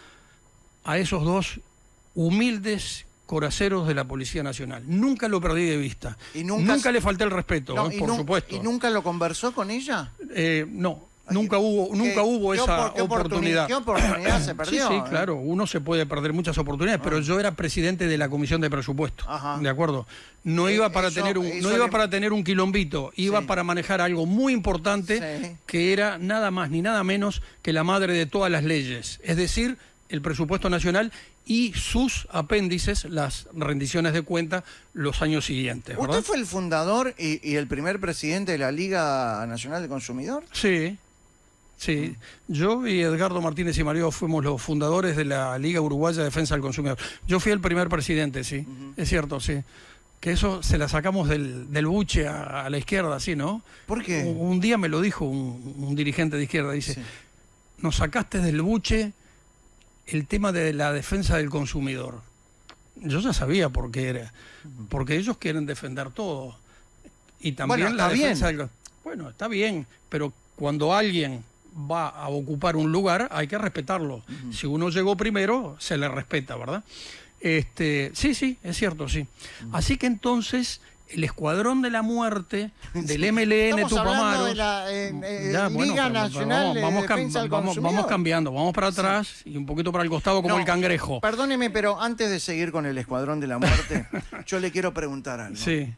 a esos dos humildes coraceros de la Policía Nacional. Nunca lo perdí de vista. ¿Y nunca le falté el respeto, por supuesto. ¿Y nunca lo conversó con ella? No. Nunca hubo esa oportunidad. ¿Qué oportunidad se perdió? Sí, claro, uno se puede perder muchas oportunidades, pero yo era presidente de la Comisión de Presupuesto, ¿de acuerdo? No iba para tener un quilombito, iba para manejar algo muy importante que era nada más ni nada menos que la madre de todas las leyes, es decir, el presupuesto nacional y sus apéndices, las rendiciones de cuenta, los años siguientes, ¿verdad? ¿Usted fue el fundador y el primer presidente de la Liga Nacional del Consumidor? Sí. Yo y Edgardo Martínez y Mario fuimos los fundadores de la Liga Uruguaya de Defensa del Consumidor. Yo fui el primer presidente, sí, es cierto, sí. Que eso se la sacamos del buche a la izquierda, ¿sí, no? ¿Por qué? Un día me lo dijo un dirigente de izquierda, dice, nos sacaste del buche el tema de la defensa del consumidor. Yo ya sabía por qué era, porque ellos quieren defender todo. Y también la defensa del... Bueno, está bien, pero cuando alguien va a ocupar un lugar hay que respetarlo. Si uno llegó primero, se le respeta, ¿verdad? Sí, es cierto, sí. Así que entonces el Escuadrón de la Muerte del MLN Tupamaros. De la Liga Nacional de Defensa del Consumidor. Vamos cambiando, vamos para atrás y un poquito para el costado como el cangrejo. Perdóneme, pero antes de seguir con el Escuadrón de la Muerte, yo le quiero preguntar algo. Sí.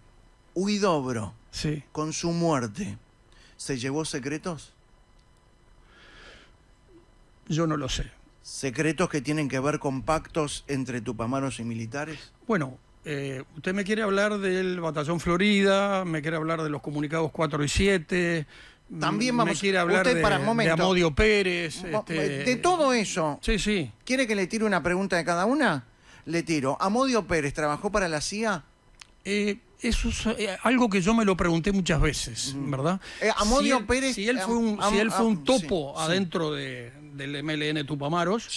Huidobro, con su muerte, ¿se llevó secretos? Yo no lo sé. ¿Secretos que tienen que ver con pactos entre tupamaros y militares? Bueno, usted me quiere hablar del Batallón Florida, me quiere hablar de los comunicados 4 y 7... También vamos, me quiere hablar de Amodio Pérez. De todo eso. Sí. ¿Quiere que le tire una pregunta de cada una? Le tiro. ¿Amodio Pérez trabajó para la CIA? Eso es algo que yo me lo pregunté muchas veces, ¿verdad? Amodio Pérez... Si él fue un topo adentro del MLN Tupamaros,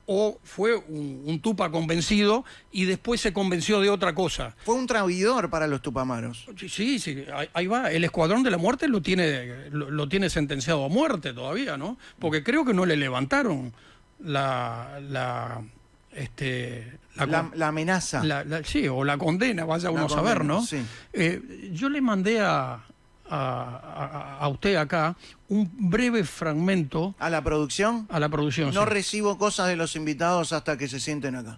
o fue un tupa convencido y después se convenció de otra cosa. Fue un traidor para los tupamaros. Sí, ahí va. El Escuadrón de la Muerte lo tiene sentenciado a muerte todavía, ¿no? Porque creo que no le levantaron la amenaza. Sí, o la condena, vaya uno a saber, ¿no? Sí. Yo le mandé a usted acá un breve fragmento. ¿A la producción? A la producción, No recibo cosas de los invitados hasta que se sienten acá.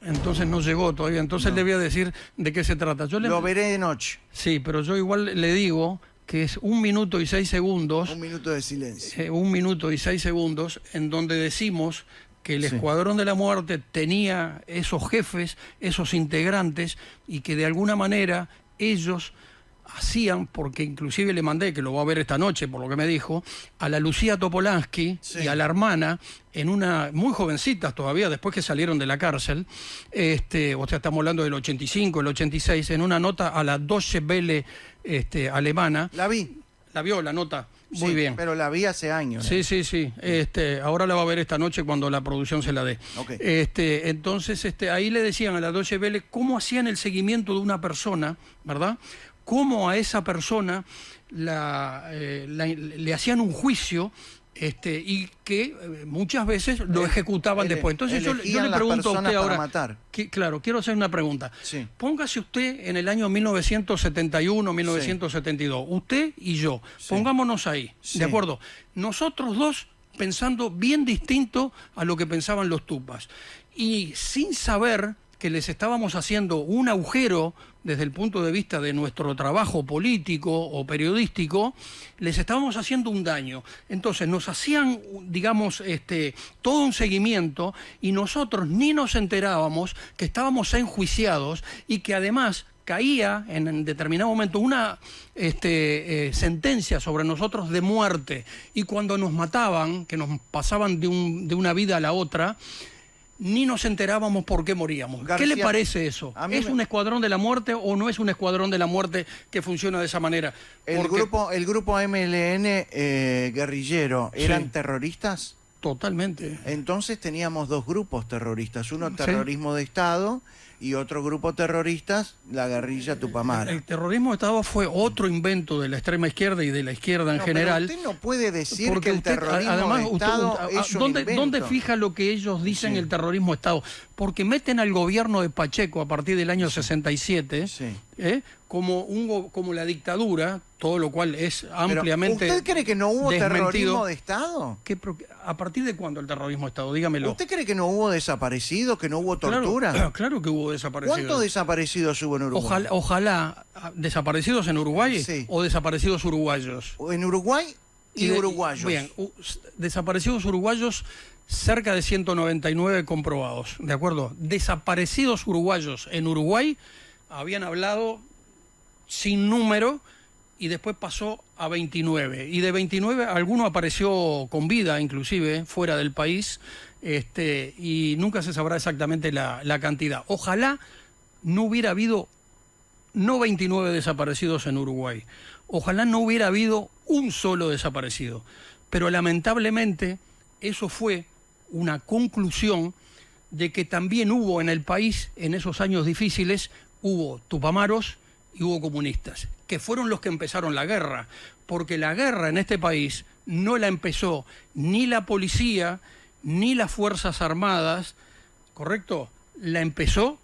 Entonces no llegó todavía. Entonces le voy a decir de qué se trata. Lo veré de noche. Sí, pero yo igual le digo que es 1 minuto y 6 segundos. 1 minuto de silencio. 1 minuto y 6 segundos en donde decimos que el Escuadrón de la Muerte tenía esos jefes, esos integrantes, y que de alguna manera ellos hacían, porque inclusive le mandé, que lo va a ver esta noche por lo que me dijo, a la Lucía Topolansky y a la hermana, en una, muy jovencitas todavía, después que salieron de la cárcel, o sea, estamos hablando del 85, el 86, en una nota a la Deutsche Welle alemana. La vi. La vio, la nota. Muy bien. Pero la vi hace años. Sí, sí, sí. Ahora la va a ver esta noche cuando la producción se la dé. Okay. Entonces, ahí le decían a la Deutsche Welle cómo hacían el seguimiento de una persona, ¿verdad? Cómo a esa persona le hacían un juicio y que muchas veces lo ejecutaban después. Entonces yo le pregunto a usted ahora, claro, quiero hacer una pregunta. Sí. Póngase usted en el año 1971, 1972, usted y yo, pongámonos ahí, ¿de acuerdo? Nosotros dos pensando bien distinto a lo que pensaban los tupas, y sin saber que les estábamos haciendo un agujero desde el punto de vista de nuestro trabajo político o periodístico, les estábamos haciendo un daño. Entonces nos hacían, digamos, todo un seguimiento, y nosotros ni nos enterábamos que estábamos enjuiciados, y que además caía en determinado momento una sentencia sobre nosotros de muerte, y cuando nos mataban, que nos pasaban de una vida a la otra, ni nos enterábamos por qué moríamos. García, ¿qué le parece eso? ¿Es un escuadrón de la muerte o no es un escuadrón de la muerte que funciona de esa manera? El grupo MLN guerrillero, ¿eran terroristas? Totalmente. Entonces teníamos dos grupos terroristas, uno terrorismo de Estado y otro grupo terroristas, la guerrilla Tupamara. El terrorismo de Estado fue otro invento de la extrema izquierda y de la izquierda en general. Pero usted no puede decir que el terrorismo de Estado es un invento. ¿Dónde fija lo que ellos dicen el terrorismo de Estado? Porque meten al gobierno de Pacheco a partir del año 67 como la dictadura, todo lo cual es ampliamente ¿Usted cree que no hubo terrorismo de Estado? ¿A partir de cuándo el terrorismo de Estado? Dígamelo. ¿Usted cree que no hubo desaparecidos, que no hubo tortura? Claro que hubo desaparecidos. ¿Cuántos desaparecidos hubo en Uruguay? Ojalá ¿desaparecidos en Uruguay o desaparecidos uruguayos? En Uruguay y uruguayos. Bien, desaparecidos uruguayos, cerca de 199 comprobados, ¿de acuerdo? Desaparecidos uruguayos en Uruguay habían hablado sin número, y después pasó a 29. Y de 29 alguno apareció con vida, inclusive, fuera del país, y nunca se sabrá exactamente la cantidad. Ojalá no hubiera habido 29 desaparecidos en Uruguay. Ojalá no hubiera habido un solo desaparecido. Pero lamentablemente eso fue una conclusión de que también hubo en el país, en esos años difíciles, hubo tupamaros y hubo comunistas, que fueron los que empezaron la guerra, porque la guerra en este país no la empezó ni la policía, ni las Fuerzas Armadas, ¿correcto? La empezó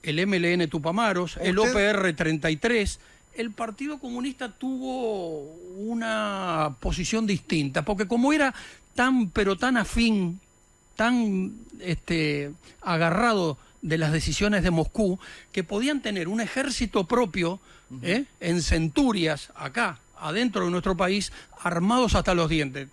el MLN Tupamaros, el OPR 33, el Partido Comunista tuvo una posición distinta, porque como era tan, pero tan afín, tan agarrado de las decisiones de Moscú, que podían tener un ejército propio en centurias, acá, adentro de nuestro país, armados hasta los dientes.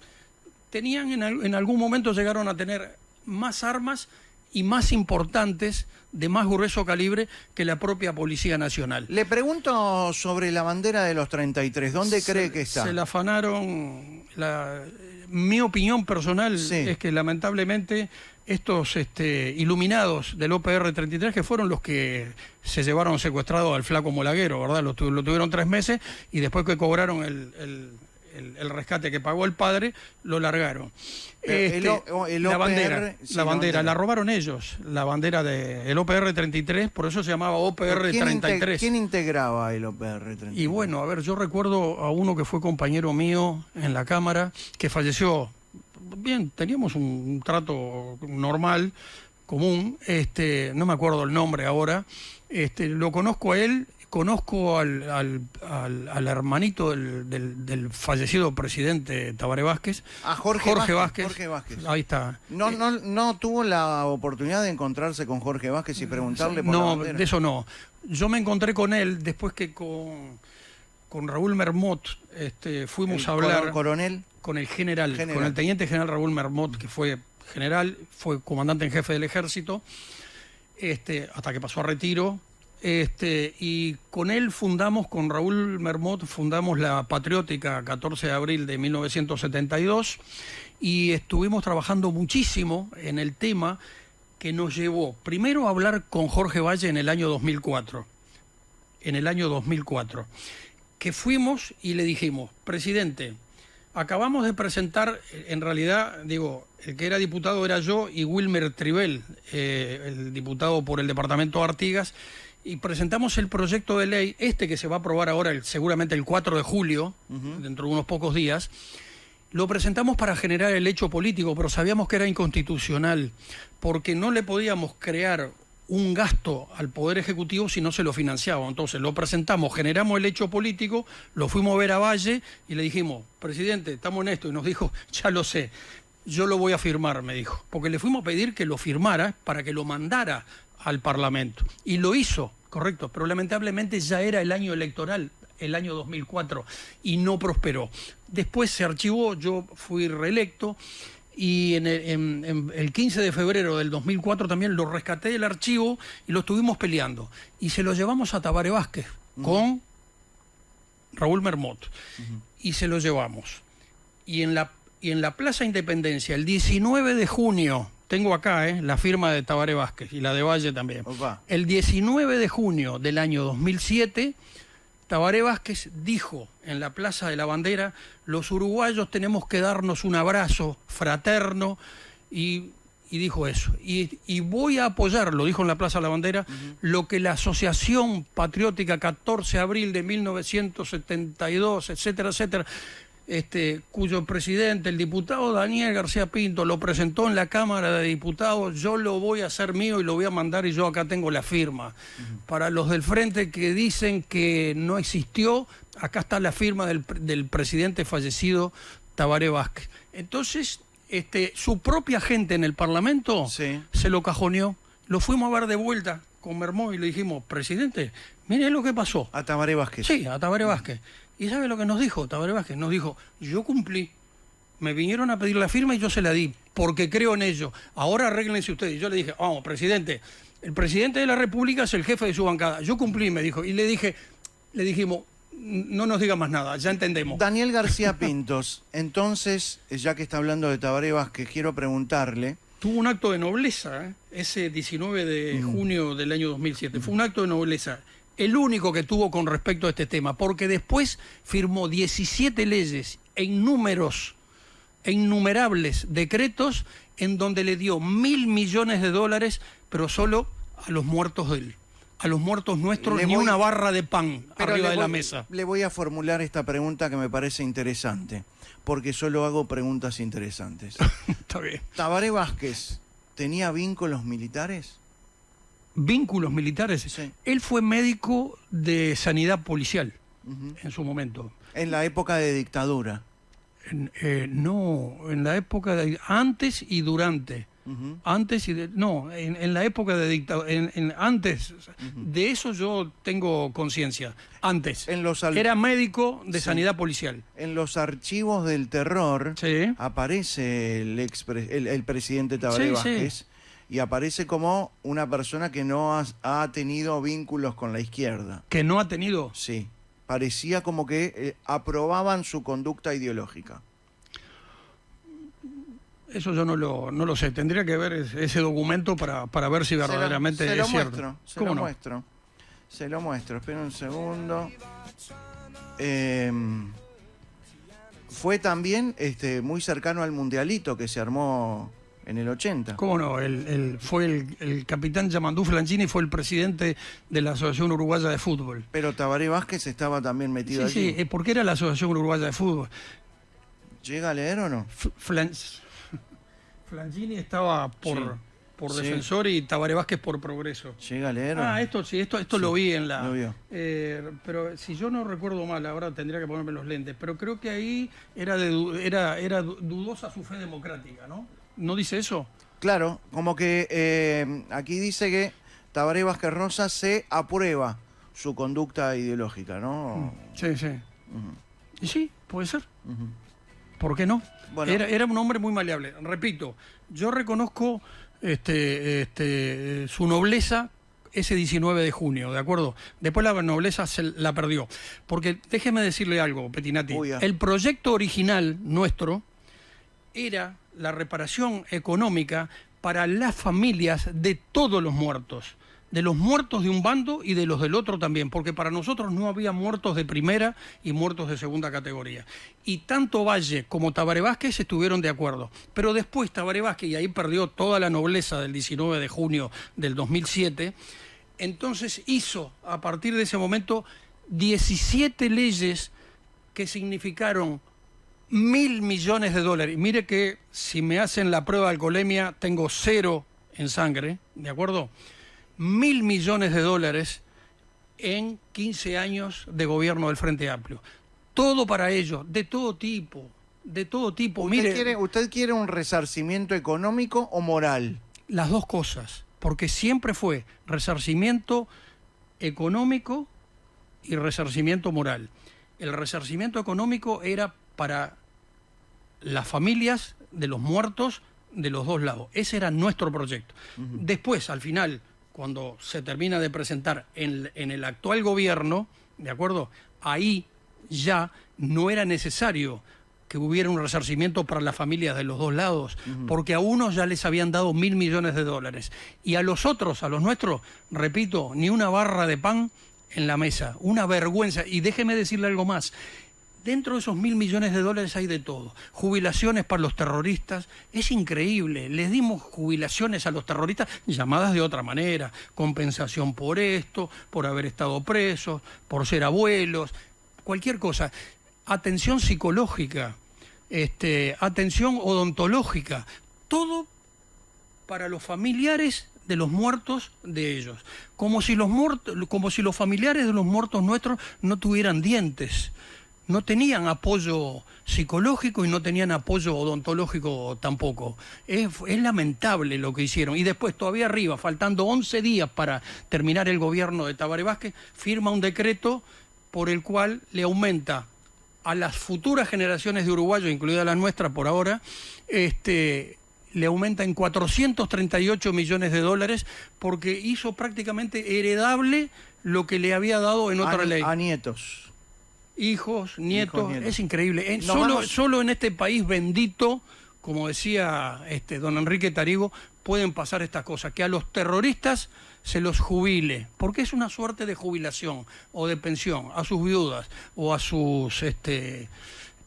Tenían, en algún momento llegaron a tener más armas y más importantes, de más grueso calibre, que la propia Policía Nacional. Le pregunto sobre la bandera de los 33, ¿dónde cree que está? Se la afanaron. Mi opinión personal es que lamentablemente estos iluminados del OPR 33, que fueron los que se llevaron secuestrado al flaco Molaguero, ¿verdad? Lo tuvieron 3 meses, y después que cobraron el rescate que pagó el padre, lo largaron. La bandera, la robaron ellos, la bandera del OPR 33, por eso se llamaba OPR 33. ¿Quién integraba el OPR 33? Y bueno, a ver, yo recuerdo a uno que fue compañero mío en la Cámara, que falleció. Bien, teníamos un trato normal, común, no me acuerdo el nombre ahora, lo conozco a él, conozco al hermanito del fallecido presidente Tabaré Vázquez. Jorge Vázquez. Ahí está. ¿No tuvo la oportunidad de encontrarse con Jorge Vázquez y preguntarle por la bandera? No, de eso no. Yo me encontré con él después que con Raúl Mermot fuimos a hablar... ¿Coronel? Con el general, con el teniente general Raúl Mermot, que fue general, fue comandante en jefe del ejército, hasta que pasó a retiro. Y con él con Raúl Mermot, fundamos la Patriótica 14 de abril de 1972 y estuvimos trabajando muchísimo en el tema que nos llevó primero a hablar con Jorge Valle en el año 2004. Que fuimos y le dijimos, presidente, acabamos de presentar, en realidad, el que era diputado era yo y Wilmer Tribel, el diputado por el departamento de Artigas, y presentamos el proyecto de ley, que se va a aprobar ahora seguramente el 4 de julio, dentro de unos pocos días. Lo presentamos para generar el hecho político, pero sabíamos que era inconstitucional, porque no le podíamos crear un gasto al Poder Ejecutivo si no se lo financiaba. Entonces lo presentamos, generamos el hecho político, lo fuimos a ver a Valle y le dijimos, presidente, estamos en esto, y nos dijo, ya lo sé, yo lo voy a firmar, me dijo, porque le fuimos a pedir que lo firmara para que lo mandara al Parlamento. Y lo hizo, correcto, pero lamentablemente ya era el año electoral, el año 2004, y no prosperó. Después se archivó, yo fui reelecto, y en el 15 de febrero del 2004 también lo rescaté del archivo y lo estuvimos peleando. Y se lo llevamos a Tabaré Vázquez con Raúl Mermot. Y se lo llevamos. Y en la Plaza Independencia, el 19 de junio, tengo acá la firma de Tabaré Vázquez y la de Valle también. Opa. El 19 de junio del año 2007, Tabaré Vázquez dijo en la Plaza de la Bandera, los uruguayos tenemos que darnos un abrazo fraterno, y dijo eso. Y voy a apoyarlo, dijo en la Plaza de la Bandera, lo que la Asociación Patriótica 14 de abril de 1972, etcétera, etcétera, cuyo presidente, el diputado Daniel García Pinto, lo presentó en la Cámara de Diputados, yo lo voy a hacer mío y lo voy a mandar, y yo acá tengo la firma. Para los del frente que dicen que no existió, acá está la firma del presidente fallecido Tabaré Vázquez. Entonces, su propia gente en el Parlamento se lo cajoneó. Lo fuimos a ver de vuelta con Mermot y le dijimos, presidente, mire lo que pasó. ¿A Tabaré Vázquez? Sí, a Tabaré Vázquez. ¿Y sabe lo que nos dijo Tabaré Vázquez? Nos dijo, yo cumplí. Me vinieron a pedir la firma y yo se la di, porque creo en ello. Ahora arréglense ustedes. Y yo le dije, vamos, presidente, el presidente de la República es el jefe de su bancada. Yo cumplí, me dijo. Y le dijimos, no nos diga más nada, ya entendemos. Daniel García Pintos, entonces, ya que está hablando de Tabaré Vázquez, quiero preguntarle... Tuvo un acto de nobleza, ese 19 de junio del año 2007. Fue un acto de nobleza. El único que tuvo con respecto a este tema, porque después firmó 17 leyes e innumerables decretos en donde le dio $1.000 millones, pero solo a los muertos de él. A los muertos nuestros, una barra de pan arriba de la mesa. Le voy a formular esta pregunta que me parece interesante, porque solo hago preguntas interesantes. Está bien. ¿Tabaré Vázquez tenía vínculos militares? ¿Vínculos militares? Sí. Él fue médico de sanidad policial en su momento. ¿En la época de dictadura? No, en la época de... Antes y durante. Antes y en la época de dictadura. Antes. De eso yo tengo conciencia. Antes. Era médico de sanidad policial. En los archivos del terror aparece el presidente Tabaré Vázquez. Y aparece como una persona que no ha tenido vínculos con la izquierda. ¿Que no ha tenido? Sí. Parecía como que aprobaban su conducta ideológica. Eso yo no lo sé. Tendría que ver ese documento para ver si verdaderamente es cierto. Se lo muestro. Espera un segundo. Fue también muy cercano al mundialito que se armó en el 80. ¿Cómo no? Fue el capitán Yamandú Flangini, fue el presidente de la Asociación Uruguaya de Fútbol. Pero Tabaré Vázquez estaba también metido allí. Sí, ¿por qué era la Asociación Uruguaya de Fútbol? ¿Llega a leer o no? Flangini estaba por defensor y Tabaré Vázquez por progreso. ¿Llega a leer? Esto lo vi en la... Lo vio. Pero si yo no recuerdo mal, ahora tendría que ponerme los lentes, pero creo que ahí era dudosa su fe democrática, ¿no? ¿No dice eso? Claro, como que aquí dice que Tabaré Vázquez Rosa se aprueba su conducta ideológica, ¿no? Sí. Y sí, puede ser. ¿Por qué no? Bueno. Era un hombre muy maleable. Repito, yo reconozco su nobleza ese 19 de junio, ¿de acuerdo? Después la nobleza la perdió. Porque déjeme decirle algo, Pettinati. El proyecto original nuestro era la reparación económica para las familias de todos los muertos. De los muertos de un bando y de los del otro también, porque para nosotros no había muertos de primera y muertos de segunda categoría. Y tanto Valle como Tabaré Vázquez estuvieron de acuerdo. Pero después Tabaré Vázquez, y ahí perdió toda la nobleza del 19 de junio del 2007, entonces hizo, a partir de ese momento, 17 leyes que significaron 1.000 millones de dólares. Y mire que si me hacen la prueba de alcoholemia, tengo 0 en sangre, ¿de acuerdo? 1.000 millones de dólares en 15 años de gobierno del Frente Amplio. Todo para ellos, de todo tipo, de todo tipo. ¿Usted quiere un resarcimiento económico o moral? Las dos cosas, porque siempre fue resarcimiento económico y resarcimiento moral. El resarcimiento económico era para las familias de los muertos de los dos lados. Ese era nuestro proyecto. Después, al final, cuando se termina de presentar en el actual gobierno, ¿de acuerdo? Ahí ya no era necesario que hubiera un resarcimiento para las familias de los dos lados, porque a unos ya les habían dado 1.000 millones de dólares. Y a los otros, a los nuestros, repito, ni una barra de pan en la mesa. Una vergüenza. Y déjeme decirle algo más. Dentro de esos 1.000 millones de dólares hay de todo. Jubilaciones para los terroristas, es increíble. Les dimos jubilaciones a los terroristas llamadas de otra manera. Compensación por esto, por haber estado presos, por ser abuelos, cualquier cosa. Atención psicológica, atención odontológica, todo para los familiares de los muertos de ellos. Como si los familiares de los muertos nuestros no tuvieran dientes. No tenían apoyo psicológico y no tenían apoyo odontológico tampoco. Es lamentable lo que hicieron. Y después, todavía arriba, faltando 11 días para terminar el gobierno de Tabaré Vázquez, firma un decreto por el cual le aumenta a las futuras generaciones de uruguayos, incluida la nuestra por ahora, le aumenta en 438 millones de dólares porque hizo prácticamente heredable lo que le había dado en otra ley. A nietos. Hijos, nietos, es increíble. Solo en este país bendito, como decía don Enrique Tarigo, pueden pasar estas cosas, que a los terroristas se los jubile, porque es una suerte de jubilación o de pensión a sus viudas o a sus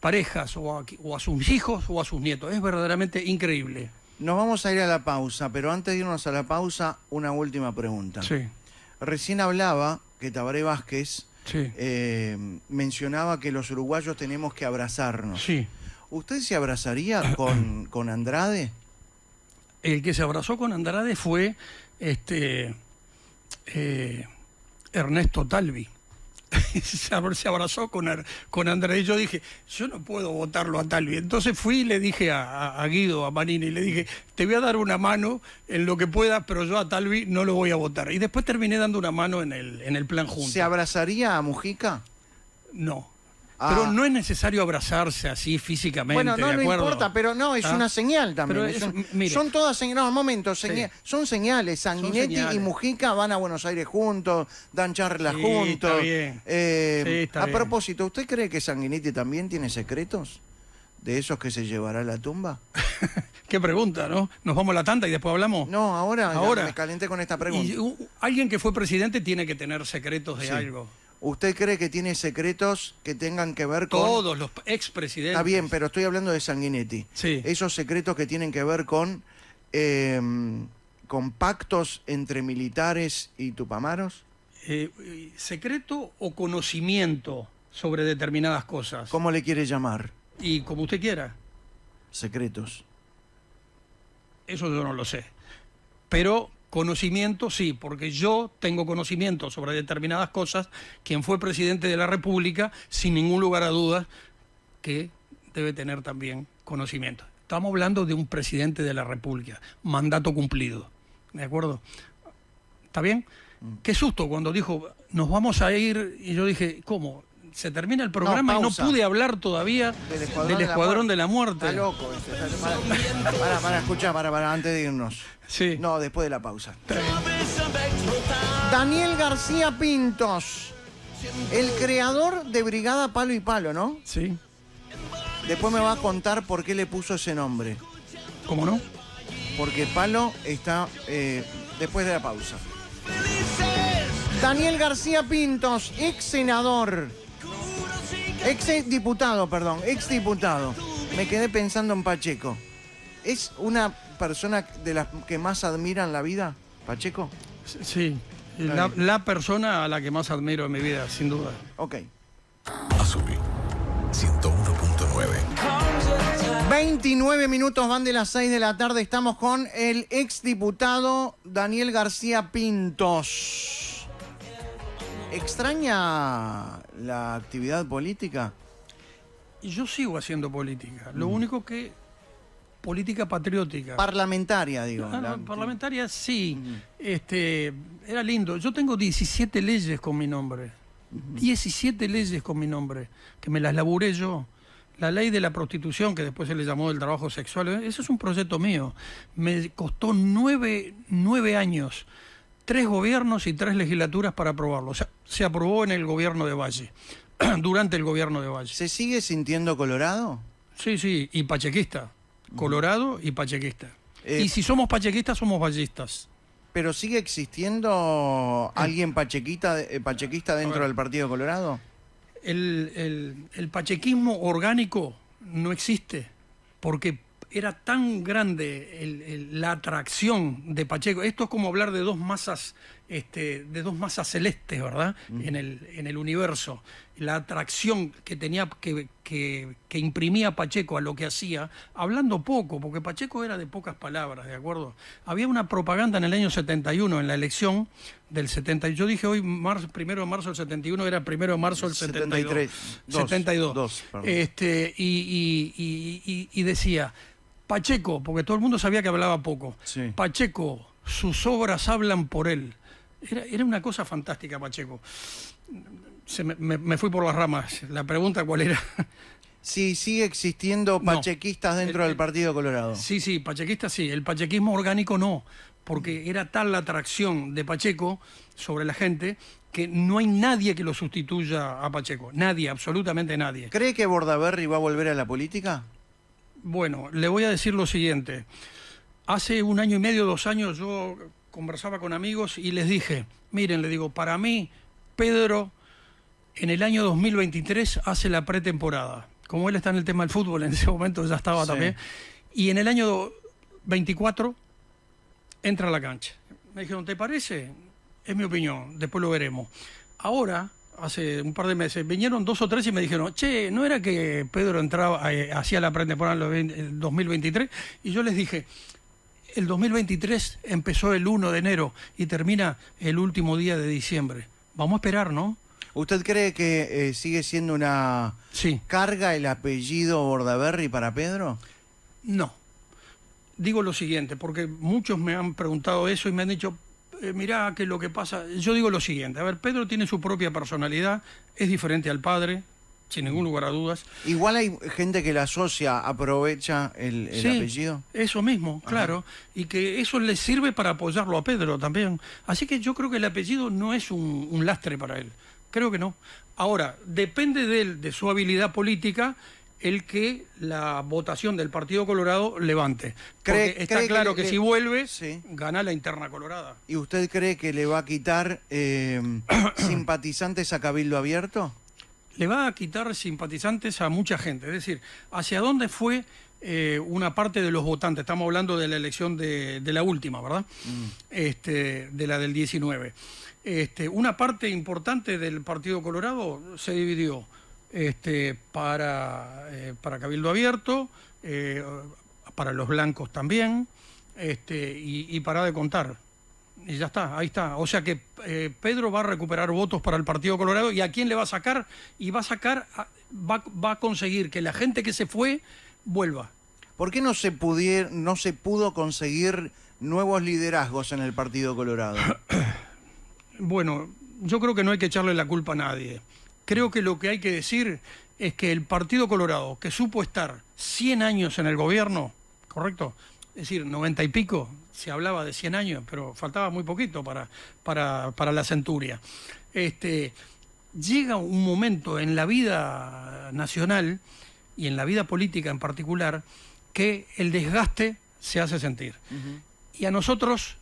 parejas o a sus hijos o a sus nietos. Es verdaderamente increíble. Nos vamos a ir a la pausa, pero antes de irnos a la pausa, una última pregunta. Sí. Recién hablaba que Tabaré Vázquez sí. Mencionaba que los uruguayos tenemos que abrazarnos. Sí. ¿Usted se abrazaría con Andrade? El que se abrazó con Andrade fue Ernesto Talvi. Se abrazó con Andrade. Y yo dije, yo no puedo votarlo a Talvi. Entonces fui y le dije a Guido, a Manini, le dije, te voy a dar una mano en lo que pueda, pero yo a Talvi no lo voy a votar. Y después terminé dando una mano en el plan junto. ¿Se abrazaría a Mujica? No. Pero no es necesario abrazarse así físicamente. Bueno, no, ¿de acuerdo? No importa, pero no, es una señal también. Son todas señales. No, un momento, son señales. Sanguinetti y Mujica van a Buenos Aires juntos, dan charlas juntos. Está bien. A propósito, ¿usted cree que Sanguinetti también tiene secretos? ¿De esos que se llevará a la tumba? Qué pregunta, ¿no? ¿Nos vamos a la tanda y después hablamos? No, ahora me calenté con esta pregunta. Alguien que fue presidente tiene que tener secretos de algo. ¿Usted cree que tiene secretos que tengan que ver con...? Todos los expresidentes. Está bien, pero estoy hablando de Sanguinetti. Sí. Esos secretos que tienen que ver con pactos entre militares y tupamaros. ¿Secreto o conocimiento sobre determinadas cosas? ¿Cómo le quiere llamar? Y como usted quiera. Secretos. Eso yo no lo sé. Pero... conocimiento sí, porque yo tengo conocimiento sobre determinadas cosas. Quien fue presidente de la República, sin ningún lugar a dudas, que debe tener también conocimiento. Estamos hablando de un presidente de la República, mandato cumplido, ¿de acuerdo? ¿Está bien? Qué susto cuando dijo, nos vamos a ir, y yo dije, ¿cómo? se termina el programa y no pude hablar todavía del Escuadrón de la Muerte. Está loco. Para, antes de irnos. Sí. No, después de la pausa. Daniel García Pintos, el creador de Brigada Palo y Palo, ¿no? Sí. Después me va a contar por qué le puso ese nombre. ¿Cómo no? Porque Palo está después de la pausa. Daniel García Pintos, ex senador, ex diputado. Me quedé pensando en Pacheco. ¿Es una persona de las que más admiran la vida, Pacheco? Sí, la persona a la que más admiro en mi vida, sin duda. Ok. Azul 101.9. 29 minutos van de las 6 de la tarde. Estamos con el exdiputado Daniel García Pintos. ¿Extraña la actividad política? Yo sigo haciendo política. Lo único que... política patriótica. Parlamentaria, digo. Parlamentaria, sí. Era lindo. Yo tengo 17 leyes con mi nombre. 17 leyes con mi nombre, que me las laburé yo. La ley de la prostitución, que después se le llamó del trabajo sexual, eso es un proyecto mío. Me costó 9 años, 3 gobiernos y 3 legislaturas para aprobarlo. O sea, se aprobó en el gobierno de Valle, durante el gobierno de Valle. ¿Se sigue sintiendo colorado? Sí, y pachequista. Colorado y pachequista. Y si somos pachequistas, somos vallistas. ¿Pero sigue existiendo alguien pachequista dentro del Partido Colorado? El pachequismo orgánico no existe, porque era tan grande la atracción de Pacheco. Esto es como hablar de dos masas celestes, ¿verdad? En el universo. La atracción que tenía, que imprimía Pacheco a lo que hacía, hablando poco, porque Pacheco era de pocas palabras, ¿de acuerdo? Había una propaganda en el año 71, en la elección del 70. Yo dije hoy, 1 de marzo del 71, era 1 de marzo del 72. 72. Y decía, Pacheco, porque todo el mundo sabía que hablaba poco. Sí. Pacheco, sus obras hablan por él. Era una cosa fantástica, Pacheco. Me fui por las ramas. La pregunta, ¿cuál era? Sí, sigue existiendo pachequistas dentro del Partido Colorado. Sí, pachequistas sí. El pachequismo orgánico no, porque era tal la atracción de Pacheco sobre la gente que no hay nadie que lo sustituya a Pacheco. Nadie, absolutamente nadie. ¿Cree que Bordaberry va a volver a la política? Bueno, le voy a decir lo siguiente. Hace 1 año y medio, 2 años, yo conversaba con amigos y les dije, miren, le digo, para mí, Pedro, en el año 2023 hace la pretemporada. Como él está en el tema del fútbol, en ese momento ya estaba también. Y en el año 24 entra a la cancha. Me dijeron, ¿te parece? Es mi opinión, después lo veremos. Ahora, hace un par de meses, vinieron 2 o 3 y me dijeron, che, ¿no era que Pedro entraba, hacía la pretemporada en el 2023? Y yo les dije, el 2023 empezó el 1 de enero y termina el último día de diciembre. Vamos a esperar, ¿no? ¿Usted cree que sigue siendo una carga el apellido Bordaberry para Pedro? No. Digo lo siguiente, porque muchos me han preguntado eso y me han dicho, mirá, que lo que pasa... Yo digo lo siguiente, a ver, Pedro tiene su propia personalidad, es diferente al padre, sin ningún lugar a dudas. Igual hay gente que la asocia, aprovecha el apellido. Eso mismo, claro, y que eso le sirve para apoyarlo a Pedro también. Así que yo creo que el apellido no es un lastre para él. Creo que no. Ahora, depende de él, de su habilidad política, el que la votación del Partido Colorado levante. Porque está claro que si vuelve, gana la interna colorada. ¿Y usted cree que le va a quitar simpatizantes a Cabildo Abierto? Le va a quitar simpatizantes a mucha gente. Es decir, ¿hacia dónde fue una parte de los votantes? Estamos hablando de la elección de la última, ¿verdad? De la del 19. Una parte importante del Partido Colorado se dividió para Cabildo Abierto, para los blancos también, y para de contar. Y ya está, ahí está. O sea que Pedro va a recuperar votos para el Partido Colorado. ¿Y a quién le va a sacar? Y va a conseguir que la gente que se fue vuelva. ¿Por qué no se pudo conseguir nuevos liderazgos en el Partido Colorado? Bueno, yo creo que no hay que echarle la culpa a nadie. Creo que lo que hay que decir es que el Partido Colorado, que supo estar 100 años en el gobierno, ¿correcto? Es decir, 90 y pico, se hablaba de 100 años, pero faltaba muy poquito para la centuria. Llega un momento en la vida nacional y en la vida política en particular que el desgaste se hace sentir. Y a nosotros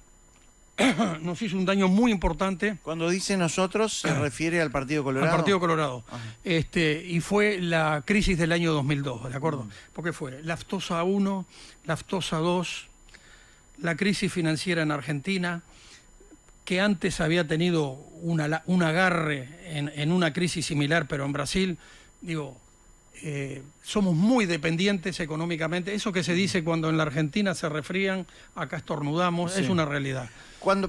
nos hizo un daño muy importante. Cuando dice nosotros, se refiere al Partido Colorado. Al Partido Colorado. Y fue la crisis del año 2002, ¿de acuerdo? Porque fue Laftosa 1, Laftosa 2, la crisis financiera en Argentina, que antes había tenido un agarre en una crisis similar, pero en Brasil, somos muy dependientes económicamente. Eso que se dice cuando en la Argentina se resfrían, acá estornudamos, sí. Es una realidad.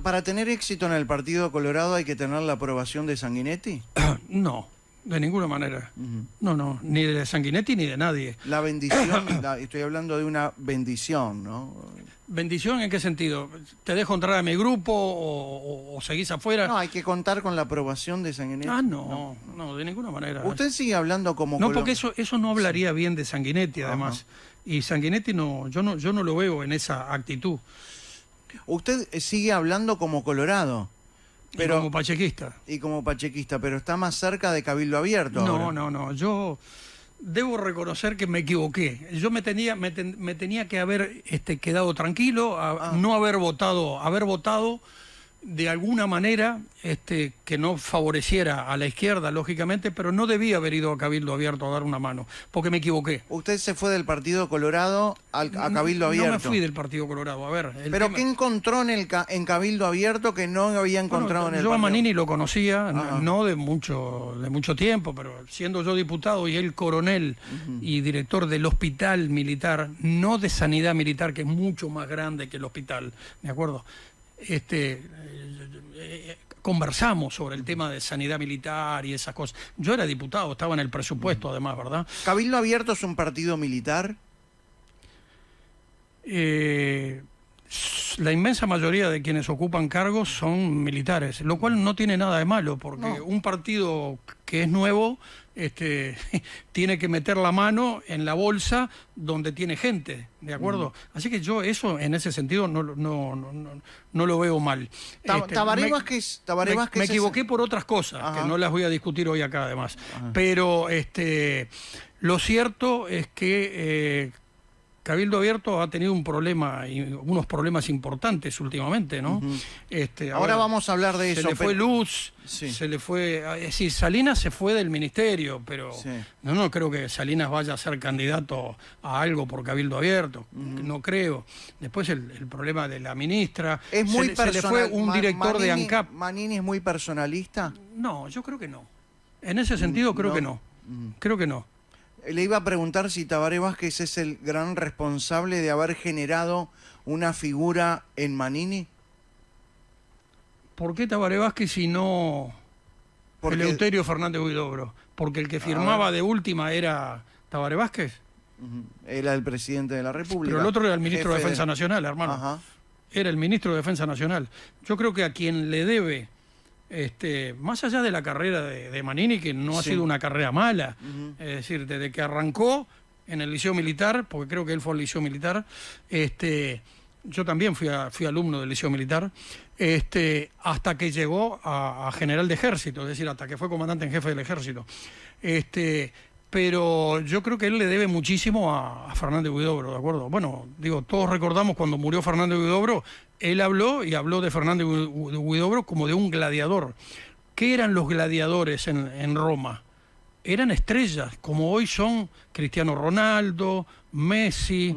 ¿Para tener éxito en el Partido Colorado hay que tener la aprobación de Sanguinetti? No, de ninguna manera. No, ni de Sanguinetti ni de nadie. La bendición, estoy hablando de una bendición, ¿no? ¿Bendición en qué sentido? ¿Te dejo entrar a mi grupo o seguís afuera? No, hay que contar con la aprobación de Sanguinetti. No, de ninguna manera. Usted sigue hablando como... No, porque eso no hablaría bien de Sanguinetti, además. Y Sanguinetti yo no lo veo en esa actitud. Usted sigue hablando como colorado. Pero, y como pachequista. Y como pachequista, pero está más cerca de Cabildo Abierto ahora. No, yo debo reconocer que me equivoqué. Yo me tenía que haber quedado tranquilo, no haber votado de alguna manera que no favoreciera a la izquierda, lógicamente, pero no debía haber ido a Cabildo Abierto a dar una mano, porque me equivoqué. ¿Usted se fue del Partido Colorado a Cabildo Abierto? No me fui del Partido Colorado, a ver. ¿Pero qué encontró en Cabildo Abierto que no había encontrado en el Yo partido? a Manini lo conocía, no de mucho tiempo, pero siendo yo diputado y él coronel y director del hospital militar, no de sanidad militar, que es mucho más grande que el hospital, ¿de acuerdo? Conversamos sobre el tema de sanidad militar y esas cosas. Yo era diputado, estaba en el presupuesto además, ¿verdad? ¿Cabildo Abierto es un partido militar? La inmensa mayoría de quienes ocupan cargos son militares, lo cual no tiene nada de malo, porque un partido que es nuevo tiene que meter la mano en la bolsa donde tiene gente, ¿de acuerdo? Así que yo eso, en ese sentido, no lo veo mal. Tabaré Vázquez me equivoqué por otras cosas, que no las voy a discutir hoy acá, además. Pero lo cierto es que Cabildo Abierto ha tenido unos problemas importantes últimamente, ¿no? Ahora vamos a hablar de eso. Se le fue luz, se le fue... Es decir, Salinas se fue del ministerio, pero no creo que Salinas vaya a ser candidato a algo por Cabildo Abierto. No creo. Después el problema de la ministra. Es muy personal. Se le fue un director de ANCAP. ¿Manini es muy personalista? No, yo creo que no. En ese sentido creo que no. Creo que no. Le iba a preguntar si Tabaré Vázquez es el gran responsable de haber generado una figura en Manini. ¿Por qué Tabaré Vázquez y no Eleuterio Fernández Huidobro? ¿Porque el que firmaba de última era Tabaré Vázquez? Era el presidente de la República. Pero el otro era el ministro de Defensa Nacional, hermano. Era el ministro de Defensa Nacional. Yo creo que a quien le debe... más allá de la carrera de Manini, que no ha sido una carrera mala, es decir, desde que arrancó en el Liceo Militar, porque creo que él fue al Liceo Militar, yo también fui alumno del Liceo Militar, hasta que llegó a general de ejército, es decir, hasta que fue comandante en jefe del ejército. Pero yo creo que él le debe muchísimo a Fernández Huidobro, ¿de acuerdo? Bueno, todos recordamos cuando murió Fernández Huidobro, él habló de Fernández Huidobro como de un gladiador. ¿Qué eran los gladiadores en Roma? Eran estrellas, como hoy son Cristiano Ronaldo, Messi,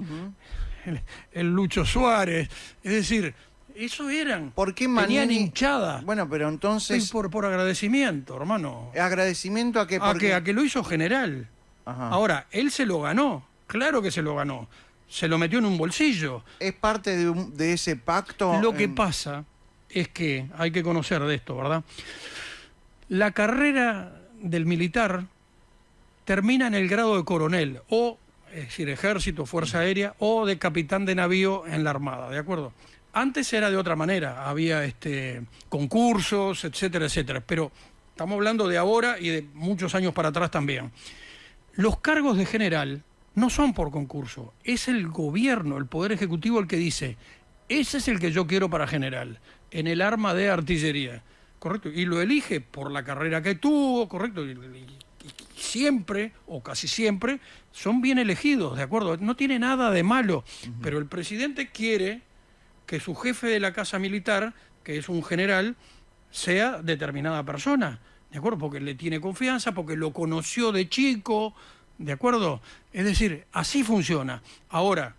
el Lucho Suárez. Es decir, eso eran. ¿Por qué Manini? Tenían hinchada. Bueno, pero entonces... Por agradecimiento, hermano. ¿Agradecimiento a qué? A que lo hizo general. Ahora, él se lo ganó. Claro que se lo ganó. Se lo metió en un bolsillo. ¿Es parte de ese pacto? Lo que pasa es que, hay que conocer de esto, ¿verdad? La carrera del militar termina en el grado de coronel, es decir, ejército, fuerza aérea, o de capitán de navío en la armada, ¿de acuerdo? Antes era de otra manera, había concursos, etcétera, etcétera, pero estamos hablando de ahora y de muchos años para atrás también. Los cargos de general no son por concurso, es el gobierno, el Poder Ejecutivo el que dice, ese es el que yo quiero para general, en el arma de artillería, ¿correcto? Y lo elige por la carrera que tuvo, ¿correcto? Y siempre, o casi siempre, son bien elegidos, ¿de acuerdo? No tiene nada de malo, pero el presidente quiere que su jefe de la Casa Militar, que es un general, sea determinada persona, ¿de acuerdo? Porque le tiene confianza, porque lo conoció de chico, ¿de acuerdo? Es decir, así funciona. Ahora,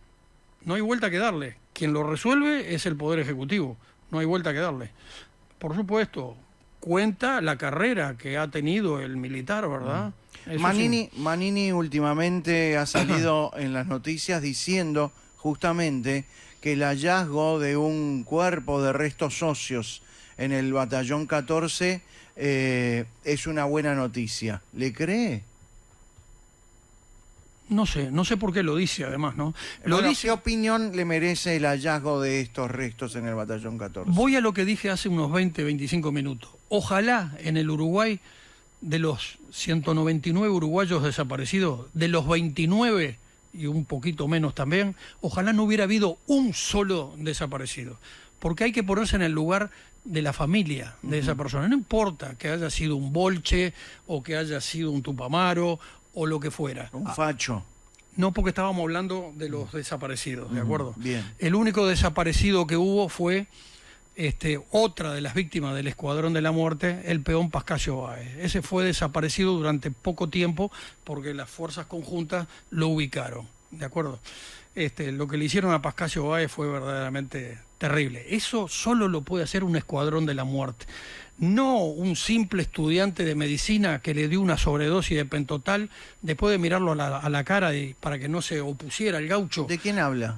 no hay vuelta que darle. Quien lo resuelve es el Poder Ejecutivo. No hay vuelta que darle. Por supuesto, cuenta la carrera que ha tenido el militar, ¿verdad? Manini últimamente ha salido en las noticias diciendo justamente que el hallazgo de un cuerpo de restos óseos en el batallón 14 es una buena noticia. ¿Le cree? No sé por qué lo dice además, ¿no? ¿Qué opinión le merece el hallazgo de estos restos en el batallón 14? Voy a lo que dije hace unos 25 minutos. Ojalá en el Uruguay, de los 199 uruguayos desaparecidos, de los 29 y un poquito menos también, ojalá no hubiera habido un solo desaparecido. Porque hay que ponerse en el lugar de la familia de esa persona. No importa que haya sido un bolche o que haya sido un tupamaro o lo que fuera. Un facho. No, porque estábamos hablando de los desaparecidos, ¿de acuerdo? Bien. El único desaparecido que hubo fue otra de las víctimas del Escuadrón de la Muerte, el peón Pascasio Báez. Ese fue desaparecido durante poco tiempo porque las fuerzas conjuntas lo ubicaron, ¿de acuerdo? Lo que le hicieron a Pascasio Báez fue verdaderamente terrible. Eso solo lo puede hacer un Escuadrón de la Muerte. No un simple estudiante de medicina que le dio una sobredosis de pentotal después de mirarlo a la cara para que no se opusiera el gaucho. ¿De quién habla?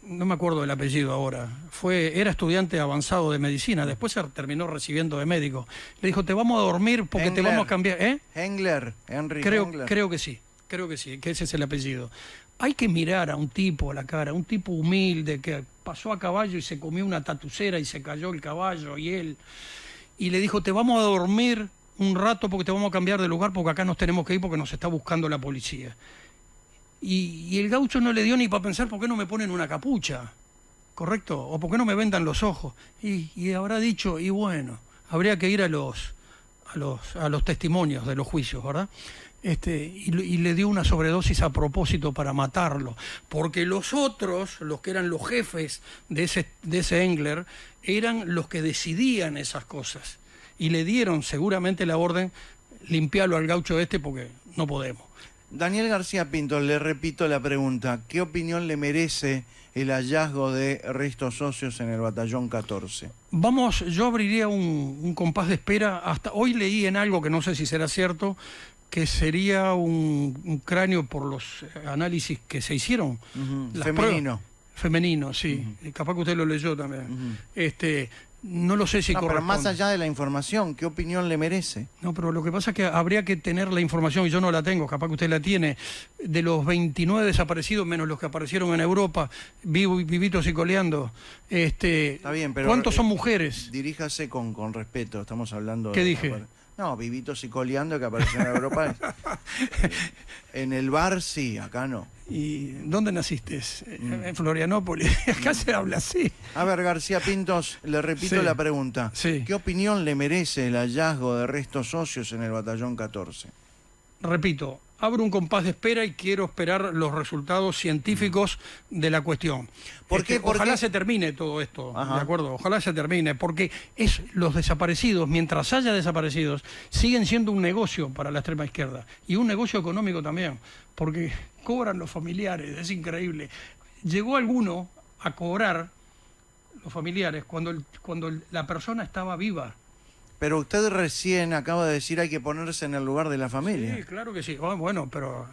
No me acuerdo del apellido ahora. Era estudiante avanzado de medicina, después se terminó recibiendo de médico. Le dijo, te vamos a dormir porque Engler. te vamos a cambiar. Engler, Henry Engler. Creo que sí, que ese es el apellido. Hay que mirar a un tipo a la cara, un tipo humilde que pasó a caballo y se comió una tatucera y se cayó el caballo y él... Y le dijo, te vamos a dormir un rato porque te vamos a cambiar de lugar porque acá nos tenemos que ir porque nos está buscando la policía. Y el gaucho no le dio ni para pensar por qué no me ponen una capucha, ¿correcto? O por qué no me vendan los ojos. Y habrá dicho, y bueno, habría que ir a los testimonios de los juicios, ¿verdad? Y le dio una sobredosis a propósito para matarlo, porque los otros, los que eran los jefes de ese Engler, eran los que decidían esas cosas, y le dieron seguramente la orden, limpiarlo al gaucho porque no podemos. Daniel García Pinto, le repito la pregunta, ¿qué opinión le merece el hallazgo de restos óseos en el batallón 14? Yo abriría un compás de espera. Hasta hoy leí en algo que no sé si será cierto, que sería un cráneo por los análisis que se hicieron. Femenino. Femenino, sí. Capaz que usted lo leyó también. No lo sé si corresponde. Pero más allá de la información, ¿qué opinión le merece? No, pero lo que pasa es que habría que tener la información, y yo no la tengo, capaz que usted la tiene, de los 29 desaparecidos, menos los que aparecieron en Europa, vivitos y coleando. Está bien, pero ¿cuántos son mujeres? Diríjase con respeto, estamos hablando... ¿Qué dije? No, vivitos y coleando que aparecieron en Europa. En el bar sí, acá no. ¿Y dónde naciste? En Florianópolis. Acá se habla así. A ver, García Pintos, le repito la pregunta. Sí. ¿Qué opinión le merece el hallazgo de restos óseos en el batallón 14? Repito, abro un compás de espera y quiero esperar los resultados científicos de la cuestión. Ojalá se termine todo esto, ¿de acuerdo? Ojalá se termine, porque los desaparecidos, mientras haya desaparecidos, siguen siendo un negocio para la extrema izquierda y un negocio económico también, porque cobran los familiares, es increíble. Llegó alguno a cobrar los familiares cuando la persona estaba viva. Pero usted recién acaba de decir hay que ponerse en el lugar de la familia. Sí, claro que sí. Bueno, pero...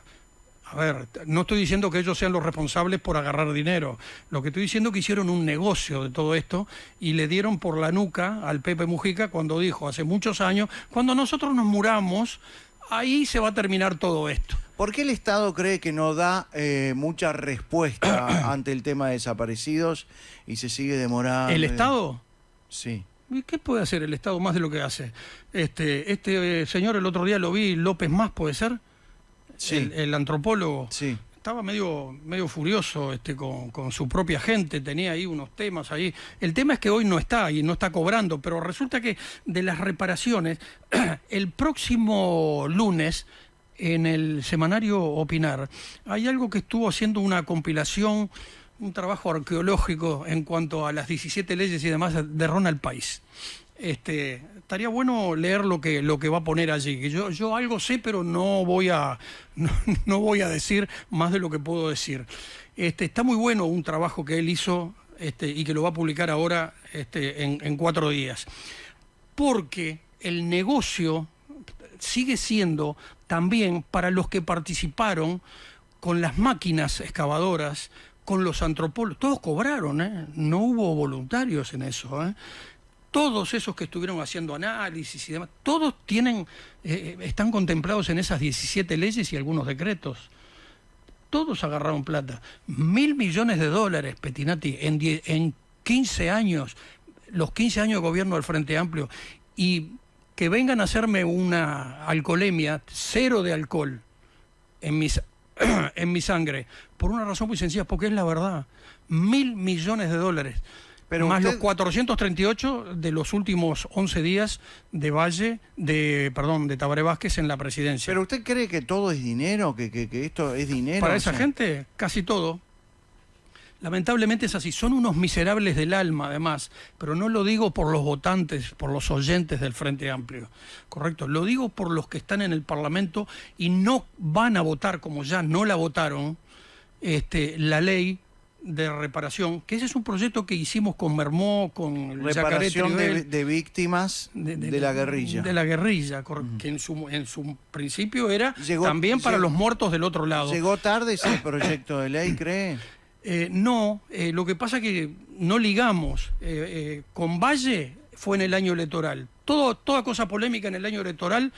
A ver, no estoy diciendo que ellos sean los responsables por agarrar dinero. Lo que estoy diciendo es que hicieron un negocio de todo esto y le dieron por la nuca al Pepe Mujica cuando dijo hace muchos años, cuando nosotros nos muramos, ahí se va a terminar todo esto. ¿Por qué el Estado cree que no da mucha respuesta ante el tema de desaparecidos y se sigue demorando? ¿El Estado? Sí. ¿Y qué puede hacer el Estado más de lo que hace? Este señor, el otro día lo vi, López Mas, ¿puede ser? Sí. El antropólogo. Sí. Estaba medio furioso con su propia gente, tenía ahí unos temas ahí. El tema es que hoy no está y no está cobrando, pero resulta que de las reparaciones, el próximo lunes, en el semanario Opinar, hay algo que estuvo haciendo una compilación, un trabajo arqueológico en cuanto a las 17 leyes y demás de Ronald Pais. Estaría bueno leer lo que va a poner allí. Que yo algo sé, pero no voy a decir más de lo que puedo decir. Está muy bueno un trabajo que él hizo y que lo va a publicar ahora en 4 días. Porque el negocio sigue siendo también para los que participaron con las máquinas excavadoras, con los antropólogos. Todos cobraron, no hubo voluntarios en eso, Todos esos que estuvieron haciendo análisis y demás, todos están contemplados en esas 17 leyes y algunos decretos. Todos agarraron plata. $1.000 millones, Pettinati, en 15 años, los 15 años de gobierno del Frente Amplio, y que vengan a hacerme una alcoholemia, 0 de alcohol en mi sangre, por una razón muy sencilla, porque es la verdad. $1.000 millones. Pero más los 438 de los últimos 11 días de Tabaré Vázquez en la presidencia. ¿Pero usted cree que todo es dinero? ¿Que esto es dinero? Para esa gente, casi todo. Lamentablemente es así. Son unos miserables del alma, además. Pero no lo digo por los votantes, por los oyentes del Frente Amplio. Correcto. Lo digo por los que están en el Parlamento y no van a votar, como ya no la votaron, la ley de reparación, que ese es un proyecto que hicimos con Mermó, con reparación de víctimas de la guerrilla. De la guerrilla, que en su principio era también para los muertos del otro lado. ¿Llegó tarde ese proyecto de ley, cree? No, lo que pasa es que no ligamos. Con Valle fue en el año electoral. Toda cosa polémica en el año electoral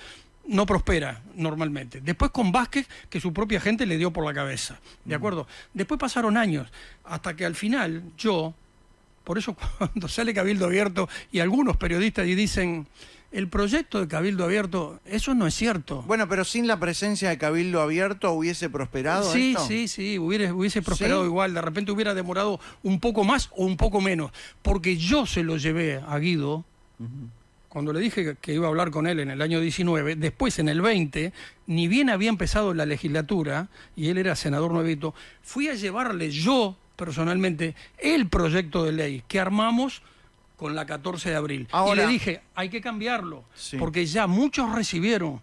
no prospera normalmente. Después con Vázquez, que su propia gente le dio por la cabeza. ¿De acuerdo? Después pasaron años, hasta que al final por eso cuando sale Cabildo Abierto y algunos periodistas y dicen, el proyecto de Cabildo Abierto, eso no es cierto. Bueno, pero sin la presencia de Cabildo Abierto hubiese prosperado esto. Sí, hubiese prosperado igual. De repente hubiera demorado un poco más o un poco menos. Porque yo se lo llevé a Guido, cuando le dije que iba a hablar con él en el año 19, después en el 20, ni bien había empezado la legislatura, y él era senador nuevito, fui a llevarle yo, personalmente, el proyecto de ley que armamos con la 14 de abril. Ahora, y le dije, hay que cambiarlo, porque ya muchos recibieron.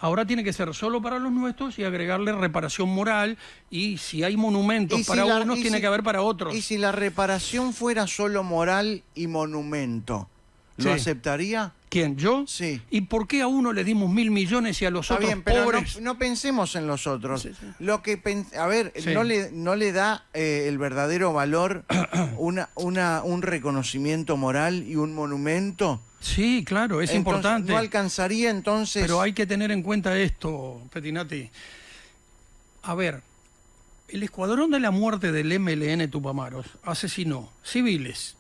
Ahora tiene que ser solo para los nuestros y agregarle reparación moral, y si hay monumentos para unos, tiene que haber para otros. ¿Y si la reparación fuera solo moral y monumento? ¿Lo aceptaría? ¿Quién? ¿Yo? Sí. ¿Y por qué a uno le dimos 1.000 millones y a los otros pobres? Pero no pensemos en los otros. Lo que no le da el verdadero valor un reconocimiento moral y un monumento. Sí, claro, es importante. ¿No alcanzaría entonces? Pero hay que tener en cuenta esto, Pettinati. A ver, el Escuadrón de la Muerte del MLN Tupamaros asesinó civiles,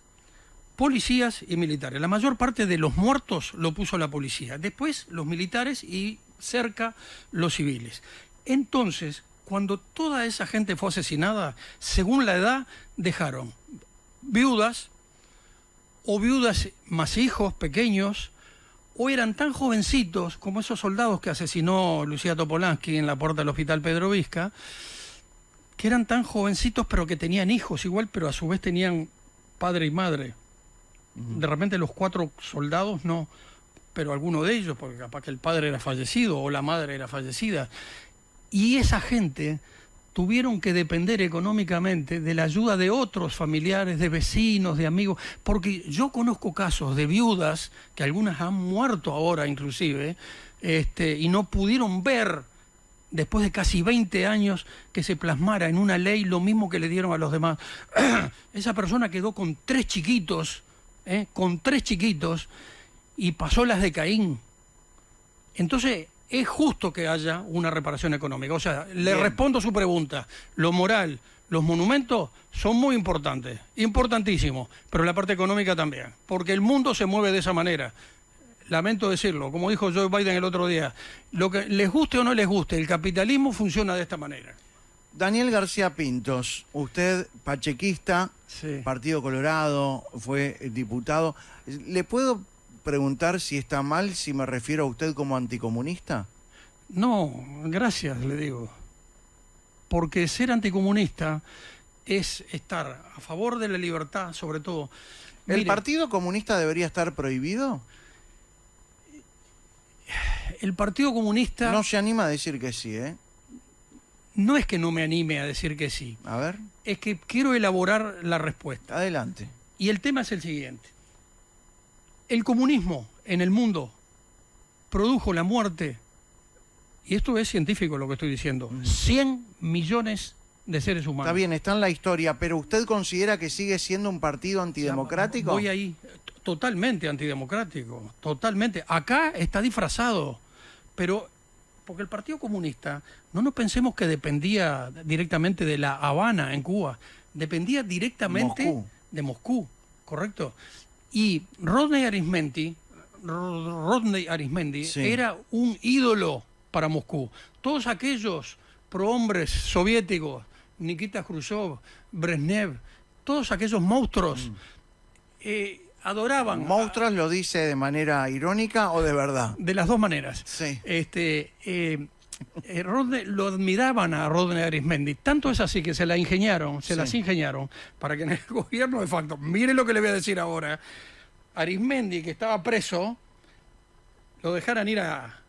policías y militares. La mayor parte de los muertos lo puso la policía. Después los militares y cerca los civiles. Entonces, cuando toda esa gente fue asesinada, según la edad, dejaron viudas o viudas más hijos pequeños, o eran tan jovencitos como esos soldados que asesinó Lucía Topolansky en la puerta del Hospital Pedro Vizca, que eran tan jovencitos pero que tenían hijos igual, pero a su vez tenían padre y madre. De repente los 4 soldados no, pero alguno de ellos, porque capaz que el padre era fallecido o la madre era fallecida. Y esa gente tuvieron que depender económicamente de la ayuda de otros familiares, de vecinos, de amigos, porque yo conozco casos de viudas, que algunas han muerto ahora inclusive, y no pudieron ver, después de casi 20 años, que se plasmara en una ley lo mismo que le dieron a los demás. Esa persona quedó con 3 chiquitos, y pasó las de Caín. Entonces, es justo que haya una reparación económica. O sea, le respondo su pregunta. Lo moral, los monumentos son muy importantes, importantísimos, pero la parte económica también, porque el mundo se mueve de esa manera. Lamento decirlo, como dijo Joe Biden el otro día, lo que les guste o no les guste, el capitalismo funciona de esta manera. Daniel García Pintos, usted pachequista, Sí. Partido Colorado, fue diputado. ¿Le puedo preguntar si está mal si me refiero a usted como anticomunista? No, gracias, le digo. Porque ser anticomunista es estar a favor de la libertad, sobre todo. ¿El Mire, Partido Comunista debería estar prohibido? el Partido Comunista No se anima a decir que sí, ¿eh? no es que no me anime a decir que sí, A ver, es que quiero elaborar la respuesta. adelante. Y el tema es el siguiente. El comunismo en el mundo produjo la muerte, y esto es científico lo que estoy diciendo, 100 millones de seres humanos. Está bien, está en la historia, pero ¿usted considera que sigue siendo un partido antidemocrático? Voy ahí, totalmente antidemocrático, totalmente. Acá está disfrazado, pero porque el Partido Comunista, no nos pensemos que dependía directamente de La Habana en Cuba, dependía directamente Moscú. de Moscú, ¿correcto? Y Rodney Arismendi Sí. era un ídolo para Moscú. Todos aquellos prohombres soviéticos, Nikita Khrushchev, Brezhnev, todos aquellos monstruos adoraban. ¿Monstruos lo dice de manera irónica o de verdad? De las dos maneras. Sí. Lo admiraban a Rodney Arismendi. Tanto es así que se las ingeniaron para que en el gobierno de facto, mire lo que le voy a decir ahora, Arismendi, que estaba preso, lo dejaran ir a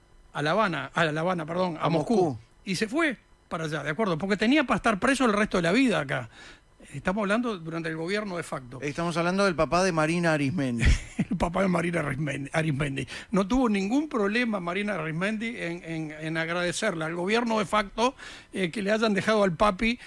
Moscú. Y se fue para allá, ¿de acuerdo? Porque tenía para estar preso el resto de la vida acá. Estamos hablando durante el gobierno de facto. Estamos hablando del papá de Marina Arismendi. El papá de Marina Arismendi. No tuvo ningún problema Marina Arismendi en agradecerle al gobierno de facto que le hayan dejado al papi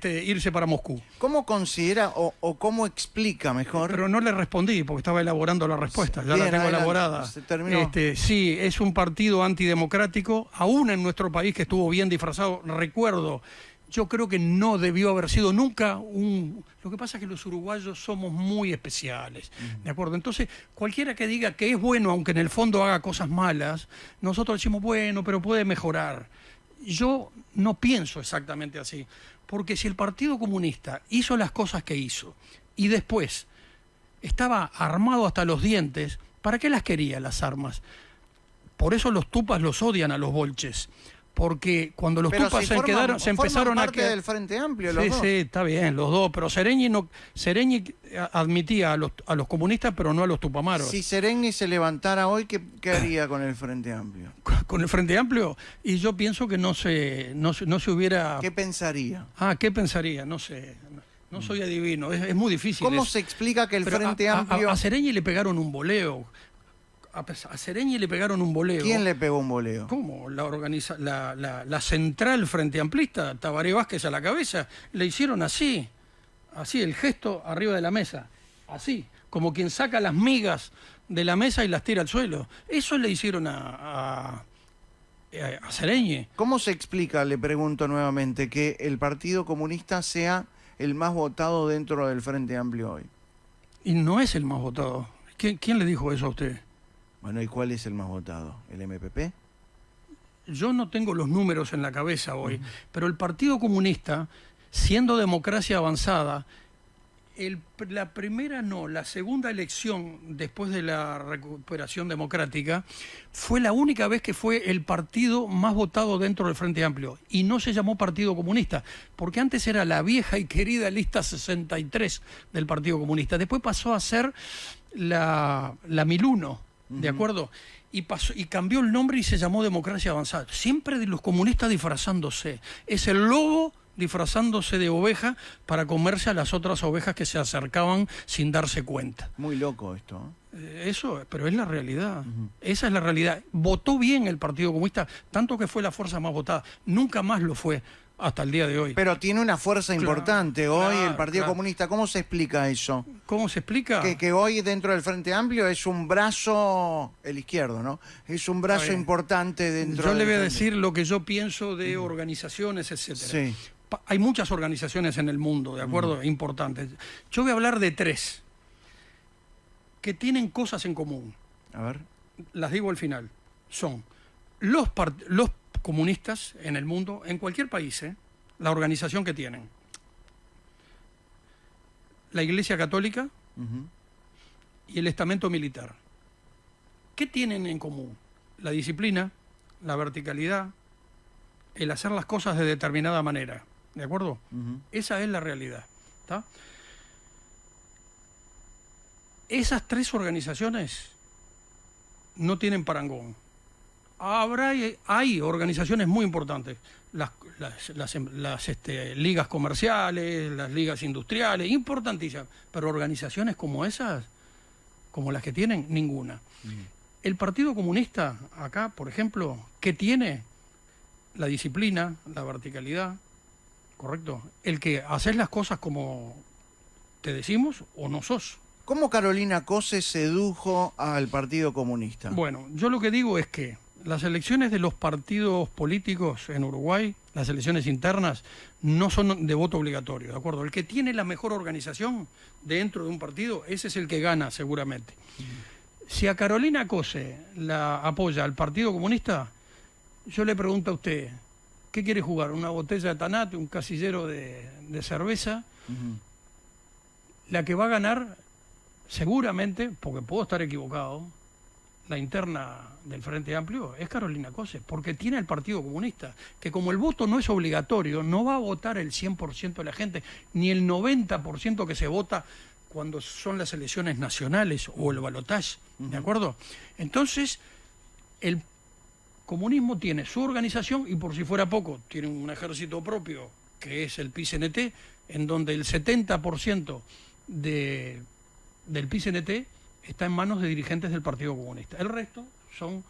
irse para Moscú. ¿Cómo considera o cómo explica mejor? Pero no le respondí porque estaba elaborando la respuesta. Ya Bien, la tengo adelante. elaborada. Se terminó. Sí, es un partido antidemocrático, aún en nuestro país que estuvo bien disfrazado. Recuerdo, yo creo que no debió haber sido nunca un... Lo que pasa es que los uruguayos somos muy especiales, ¿de acuerdo? Entonces, cualquiera que diga que es bueno, aunque en el fondo haga cosas malas, nosotros decimos, bueno, pero puede mejorar. Yo no pienso exactamente así, porque si el Partido Comunista hizo las cosas que hizo y después estaba armado hasta los dientes, ¿para qué las quería las armas? Por eso los tupas los odian a los bolches. Porque cuando los tupas se empezaron a parte del Frente Amplio, los sí, dos. sí, está bien, los dos, pero Seregni admitía a los comunistas, pero no a los tupamaros. Si Seregni se levantara hoy, ¿qué haría con el Frente Amplio? Con el Frente Amplio, y yo pienso que no se hubiera... ¿Qué pensaría? ¿Qué pensaría? No sé, no soy adivino, es muy difícil. ¿Cómo se explica que el Pero Frente Amplio... A Seregni le pegaron un voleo. A Seregni le pegaron un voleo. ¿Quién le pegó un voleo? ¿Cómo? La central frente amplista, Tabaré Vázquez a la cabeza, le hicieron así, el gesto arriba de la mesa, así, como quien saca las migas de la mesa y las tira al suelo. Eso le hicieron a Seregni. ¿Cómo se explica, le pregunto nuevamente, que el Partido Comunista sea el más votado dentro del Frente Amplio hoy? Y no es el más votado. ¿Quién le dijo eso a usted? Bueno, ¿y cuál es el más votado? ¿El MPP? Yo no tengo los números en la cabeza hoy, pero el Partido Comunista, siendo democracia avanzada, la segunda elección después de la recuperación democrática fue la única vez que fue el partido más votado dentro del Frente Amplio y no se llamó Partido Comunista, porque antes era la vieja y querida lista 63 del Partido Comunista, después pasó a ser la 1001. ¿De acuerdo? Y cambió el nombre y se llamó Democracia Avanzada. Siempre de los comunistas disfrazándose. Es el lobo disfrazándose de oveja para comerse a las otras ovejas que se acercaban sin darse cuenta. Muy loco esto, Eso, pero es la realidad. Esa es la realidad. Votó bien el Partido Comunista, tanto que fue la fuerza más votada. Nunca más lo fue hasta el día de hoy. Pero tiene una fuerza importante hoy el Partido claro. Comunista. ¿Cómo se explica eso? ¿Cómo se explica? Que hoy dentro del Frente Amplio es un brazo, el izquierdo, ¿no? Es un brazo importante dentro Yo le voy a Frente. decir lo que yo pienso de organizaciones, etcétera. Sí. hay muchas organizaciones en el mundo, ¿de acuerdo? Importantes. Yo voy a hablar de 3 que tienen cosas en común. A ver. Las digo al final. Son los comunistas en el mundo, en cualquier país, la organización que tienen. La Iglesia Católica y el estamento militar. ¿Qué tienen en común? La disciplina, la verticalidad, el hacer las cosas de determinada manera. ¿De acuerdo? Esa es la realidad. ¿Está? Esas 3 organizaciones no tienen parangón. Hay organizaciones muy importantes, las ligas comerciales, las ligas industriales, importantísimas, pero organizaciones como esas, como las que tienen, ninguna. El Partido Comunista, acá, por ejemplo, ¿qué tiene? La disciplina, la verticalidad, ¿correcto? El que haces las cosas como te decimos o no sos. ¿Cómo Carolina Cose sedujo al Partido Comunista? Bueno, yo lo que digo es que las elecciones de los partidos políticos en Uruguay, las elecciones internas, no son de voto obligatorio, ¿de acuerdo? El que tiene la mejor organización dentro de un partido, ese es el que gana seguramente. Si a Carolina Cose la apoya al Partido Comunista, yo le pregunto a usted, ¿qué quiere jugar? ¿Una botella de Tanat, un casillero de cerveza? La que va a ganar, seguramente, porque puedo estar equivocado, la interna del Frente Amplio es Carolina Cose, porque tiene el Partido Comunista, que como el voto no es obligatorio, no va a votar el 100% de la gente, ni el 90% que se vota cuando son las elecciones nacionales o el balotaje, ¿de acuerdo? Entonces, el comunismo tiene su organización y por si fuera poco, tiene un ejército propio, que es el PCNT, en donde el 70% del PCNT está en manos de dirigentes del Partido Comunista. El resto son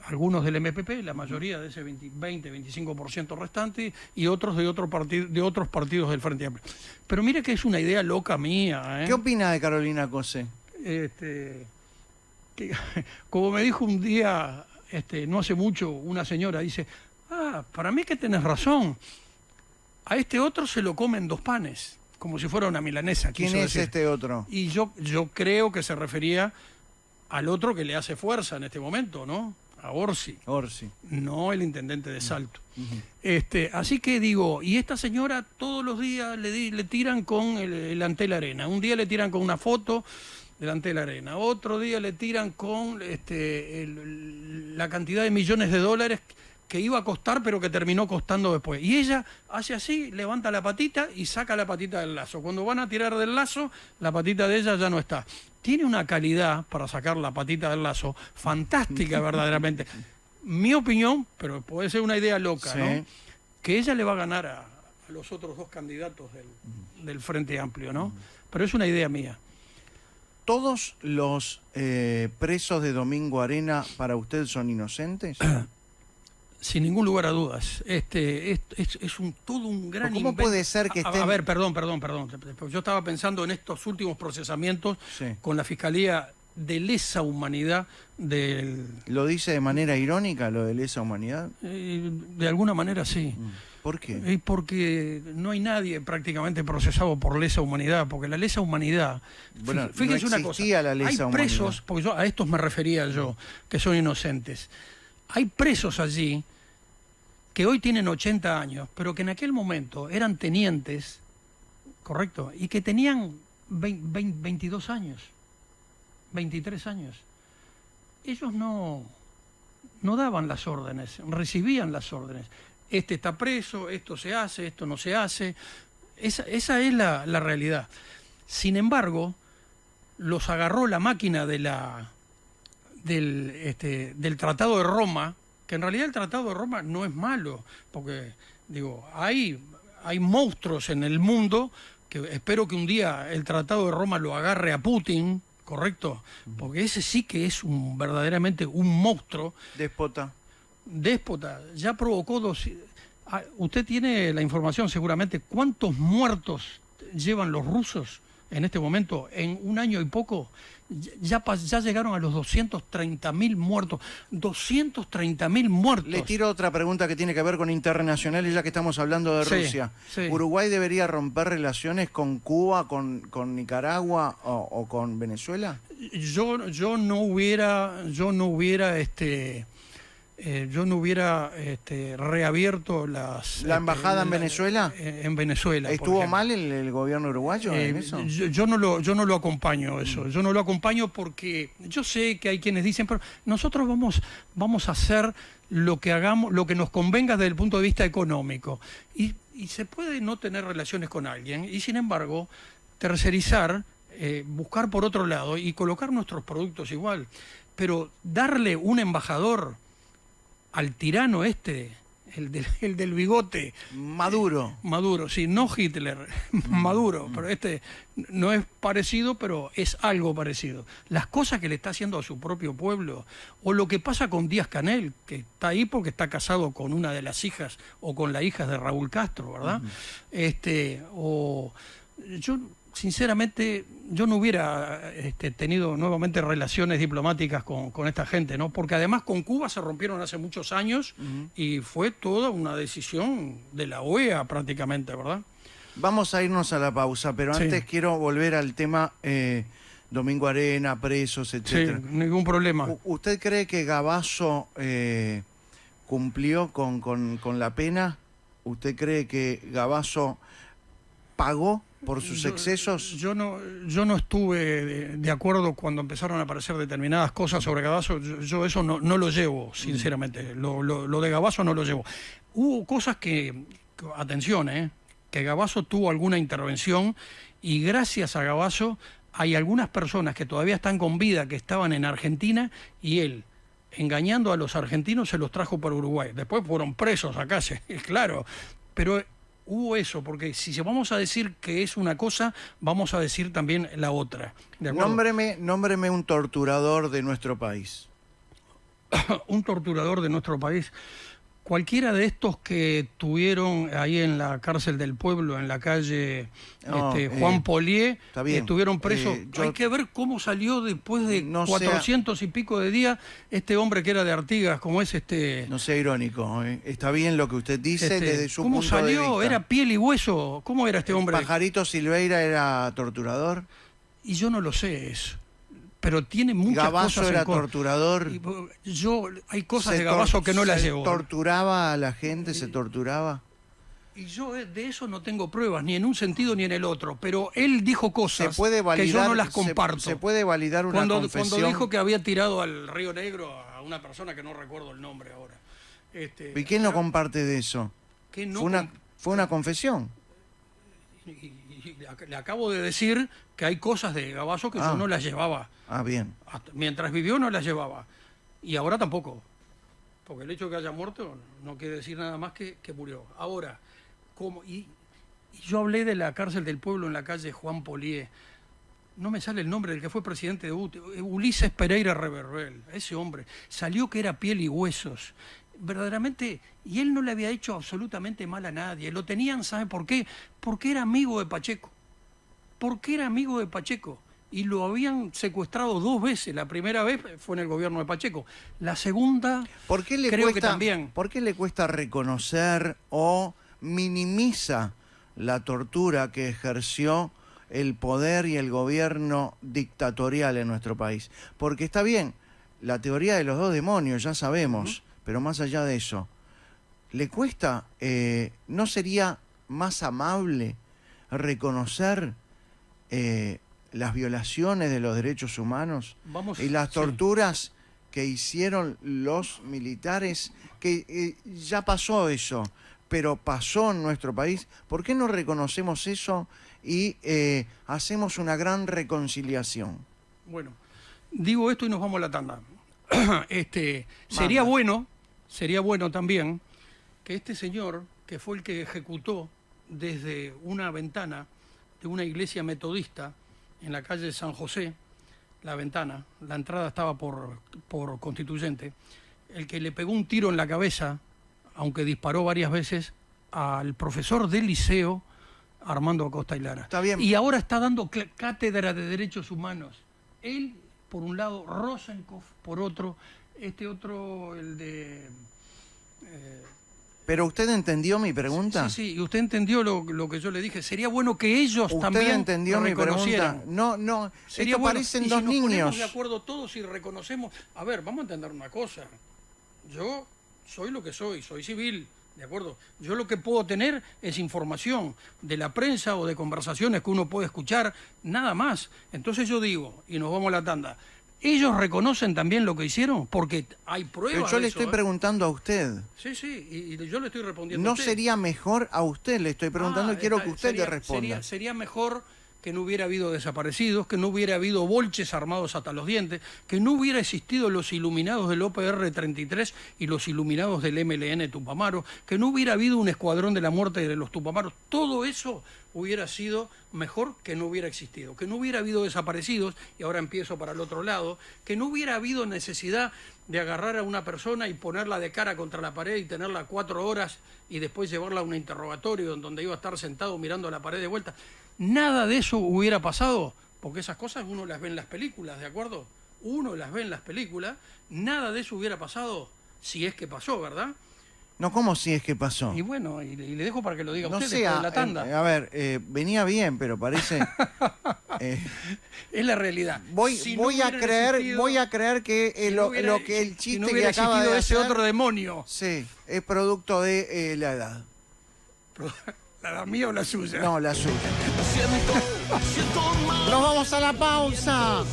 algunos del MPP, la mayoría de ese 20-25% restante, y otros de otros partidos del Frente Amplio. Pero mire que es una idea loca mía. ¿Qué opina de Carolina Cose? Como me dijo un día, no hace mucho, una señora, dice, para mí que tenés razón, a este otro se lo comen 2 panes. Como si fuera una milanesa. ¿Quién es este otro? Y yo creo que se refería al otro que le hace fuerza en este momento, ¿no? A Orsi. No el intendente de Salto. Así que digo, y esta señora todos los días le tiran con el Antel Arena. Un día le tiran con una foto del Antel Arena. Otro día le tiran con la cantidad de millones de dólares que iba a costar, pero que terminó costando después. Y ella hace así, levanta la patita y saca la patita del lazo. Cuando van a tirar del lazo, la patita de ella ya no está. Tiene una calidad para sacar la patita del lazo fantástica, verdaderamente. Mi opinión, pero puede ser una idea loca, ¿no? Que ella le va a ganar a los otros 2 candidatos del Frente Amplio, ¿no? Pero es una idea mía. ¿Todos los presos de Domingo Arena para usted son inocentes? Sin ningún lugar a dudas. Es todo un gran invento. ¿Cómo puede ser que estén...? A ver, perdón. Yo estaba pensando en estos últimos procesamientos con la Fiscalía de Lesa Humanidad del... ¿Lo dice de manera irónica, lo de Lesa Humanidad? De alguna manera sí. ¿Por qué? Porque no hay nadie prácticamente procesado por lesa humanidad, porque la lesa humanidad... Bueno, fíjense no una cosa, la lesa hay presos, porque a estos me refería yo, que son inocentes. Hay presos allí que hoy tienen 80 años, pero que en aquel momento eran tenientes, ¿correcto? Y que tenían 22 años, 23 años. Ellos no daban las órdenes, recibían las órdenes. Este está preso, esto se hace, esto no se hace. Esa es la realidad. Sin embargo, los agarró la máquina del Tratado de Roma, que en realidad el Tratado de Roma no es malo, porque digo, hay monstruos en el mundo que espero que un día el Tratado de Roma lo agarre a Putin, ¿correcto? Porque ese sí que es verdaderamente un monstruo. Déspota, ya provocó usted tiene la información seguramente, ¿cuántos muertos llevan los rusos en este momento, en un año y poco, ya llegaron a los 230.000 muertos. 230.000 muertos. Le tiro otra pregunta que tiene que ver con internacionales, ya que estamos hablando de Rusia. Sí. ¿Uruguay debería romper relaciones con Cuba, con Nicaragua o con Venezuela? Yo no hubiera reabierto la embajada en Venezuela. En Venezuela. ¿Estuvo mal el gobierno uruguayo en eso? Yo no lo acompaño eso. Yo no lo acompaño porque yo sé que hay quienes dicen, pero nosotros vamos a hacer lo que hagamos, lo que nos convenga desde el punto de vista económico. Y se puede no tener relaciones con alguien y sin embargo tercerizar, buscar por otro lado y colocar nuestros productos igual. Pero darle un embajador al tirano el del bigote. Maduro. Maduro, sí, no Hitler, Maduro, pero no es parecido, pero es algo parecido. Las cosas que le está haciendo a su propio pueblo, o lo que pasa con Díaz-Canel, que está ahí porque está casado con una de las hijas, o con la hija de Raúl Castro, ¿verdad? Sinceramente, yo no hubiera tenido nuevamente relaciones diplomáticas con esta gente, ¿no? Porque además con Cuba se rompieron hace muchos años y fue toda una decisión de la OEA prácticamente, ¿verdad? Vamos a irnos a la pausa, pero antes quiero volver al tema Domingo Arena, presos, etcétera. Sí, ningún problema. ¿Usted cree que Gavazo cumplió con la pena? ¿Usted cree que Gavazo pagó por sus excesos? Yo no estuve de acuerdo cuando empezaron a aparecer determinadas cosas sobre Gavazo. Yo eso no lo llevo, sinceramente. Lo de Gavazo no lo llevo. Hubo cosas atención, que Gavazo tuvo alguna intervención y gracias a Gavazo hay algunas personas que todavía están con vida, que estaban en Argentina, y él, engañando a los argentinos, se los trajo para Uruguay. Después fueron presos acá, claro, pero hubo eso, porque si vamos a decir que es una cosa, vamos a decir también la otra. Nómbreme un torturador de nuestro país. Un torturador de nuestro país. Cualquiera de estos que tuvieron ahí en la cárcel del pueblo, en la calle Juan Polié, estuvieron presos. Hay que ver cómo salió después de 400 y pico de días este hombre que era de Artigas, como es No sea irónico, está bien lo que usted dice desde su punto de vista. ¿Cómo salió? ¿Era piel y hueso? ¿Cómo era este hombre? ¿Pajarito Silveira era torturador? Y yo no lo sé eso. Pero tiene muchas Gavazo cosas era torturador. Hay cosas de Gavazo que no las llevo. ¿Se torturaba a la gente? ¿Se torturaba? Y yo de eso no tengo pruebas, ni en un sentido ni en el otro. Pero él dijo cosas que yo no las comparto. ¿Se puede validar una confesión? Cuando dijo que había tirado al Río Negro a una persona que no recuerdo el nombre ahora. ¿Y quién no comparte de eso? ¿Fue una confesión? Y le acabo de decir que hay cosas de Gavazo que yo no las llevaba. Bien. Mientras vivió no las llevaba. Y ahora tampoco. Porque el hecho de que haya muerto no quiere decir nada más que murió. Ahora, y yo hablé de la cárcel del pueblo en la calle Juan Polié. No me sale el nombre del que fue presidente de Ulises Pereira Reverbel. Ese hombre salió que era piel y huesos. Verdaderamente, y él no le había hecho absolutamente mal a nadie. Lo tenían, ¿sabe por qué? Porque era amigo de Pacheco. Porque era amigo de Pacheco. Y lo habían secuestrado 2 veces. La primera vez fue en el gobierno de Pacheco. La segunda, creo que también. ¿Por qué le cuesta reconocer o minimiza la tortura que ejerció el poder y el gobierno dictatorial en nuestro país? Porque está bien, la teoría de los 2 demonios, ya sabemos, pero más allá de eso, ¿le cuesta, no sería más amable reconocer las violaciones de los derechos humanos y las torturas que hicieron los militares? Que ya pasó eso, pero pasó en nuestro país. ¿Por qué no reconocemos eso y hacemos una gran reconciliación? Bueno, digo esto y nos vamos a la tanda. Sería bueno también que este señor, que fue el que ejecutó desde una ventana de una iglesia metodista en la calle San José, la entrada estaba por Constituyente, el que le pegó un tiro en la cabeza, aunque disparó varias veces, al profesor del liceo Armando Acosta y Lara. Está bien. Y ahora está dando cátedra de derechos humanos. Él, por un lado, Rosenkopf, por otro, otro, el de... ¿Pero usted entendió mi pregunta? Sí, y usted entendió lo que yo le dije. Sería bueno que ellos también entendió mi pregunta. No, sería esto bueno. parecen y dos si nos niños. ponemos de acuerdo todos y reconocemos... A ver, vamos a entender una cosa. Yo soy lo que soy civil, ¿de acuerdo? Yo lo que puedo tener es información de la prensa o de conversaciones que uno puede escuchar, nada más. Entonces yo digo, y nos vamos a la tanda, ¿ellos reconocen también lo que hicieron? Porque hay pruebas. Pero yo de le eso, estoy preguntando a usted. Sí, y yo le estoy respondiendo ¿No a usted. sería mejor a usted? Le estoy preguntando y quiero que usted le responda. Sería mejor que no hubiera habido desaparecidos, que no hubiera habido bolches armados hasta los dientes, que no hubiera existido los iluminados del OPR 33 y los iluminados del MLN Tupamaro, que no hubiera habido un escuadrón de la muerte de los Tupamaros. Todo eso hubiera sido mejor que no hubiera existido, que no hubiera habido desaparecidos, y ahora empiezo para el otro lado, que no hubiera habido necesidad de agarrar a una persona y ponerla de cara contra la pared y tenerla 4 horas y después llevarla a un interrogatorio donde iba a estar sentado mirando a la pared de vuelta. Nada de eso hubiera pasado, porque esas cosas uno las ve en las películas, ¿de acuerdo? Uno las ve en las películas, nada de eso hubiera pasado si es que pasó, ¿verdad? No, ¿cómo si es que pasó? Y bueno, y le dejo para que lo diga No usted sé, después de la tanda. a ver, venía bien, pero parece... es la realidad. Voy a creer que lo que el chiste si no que hubiera acaba de existido ese hacer, otro demonio. Sí, es producto de la edad. ¿La mía o la suya? No, la suya. Nos vamos a la pausa.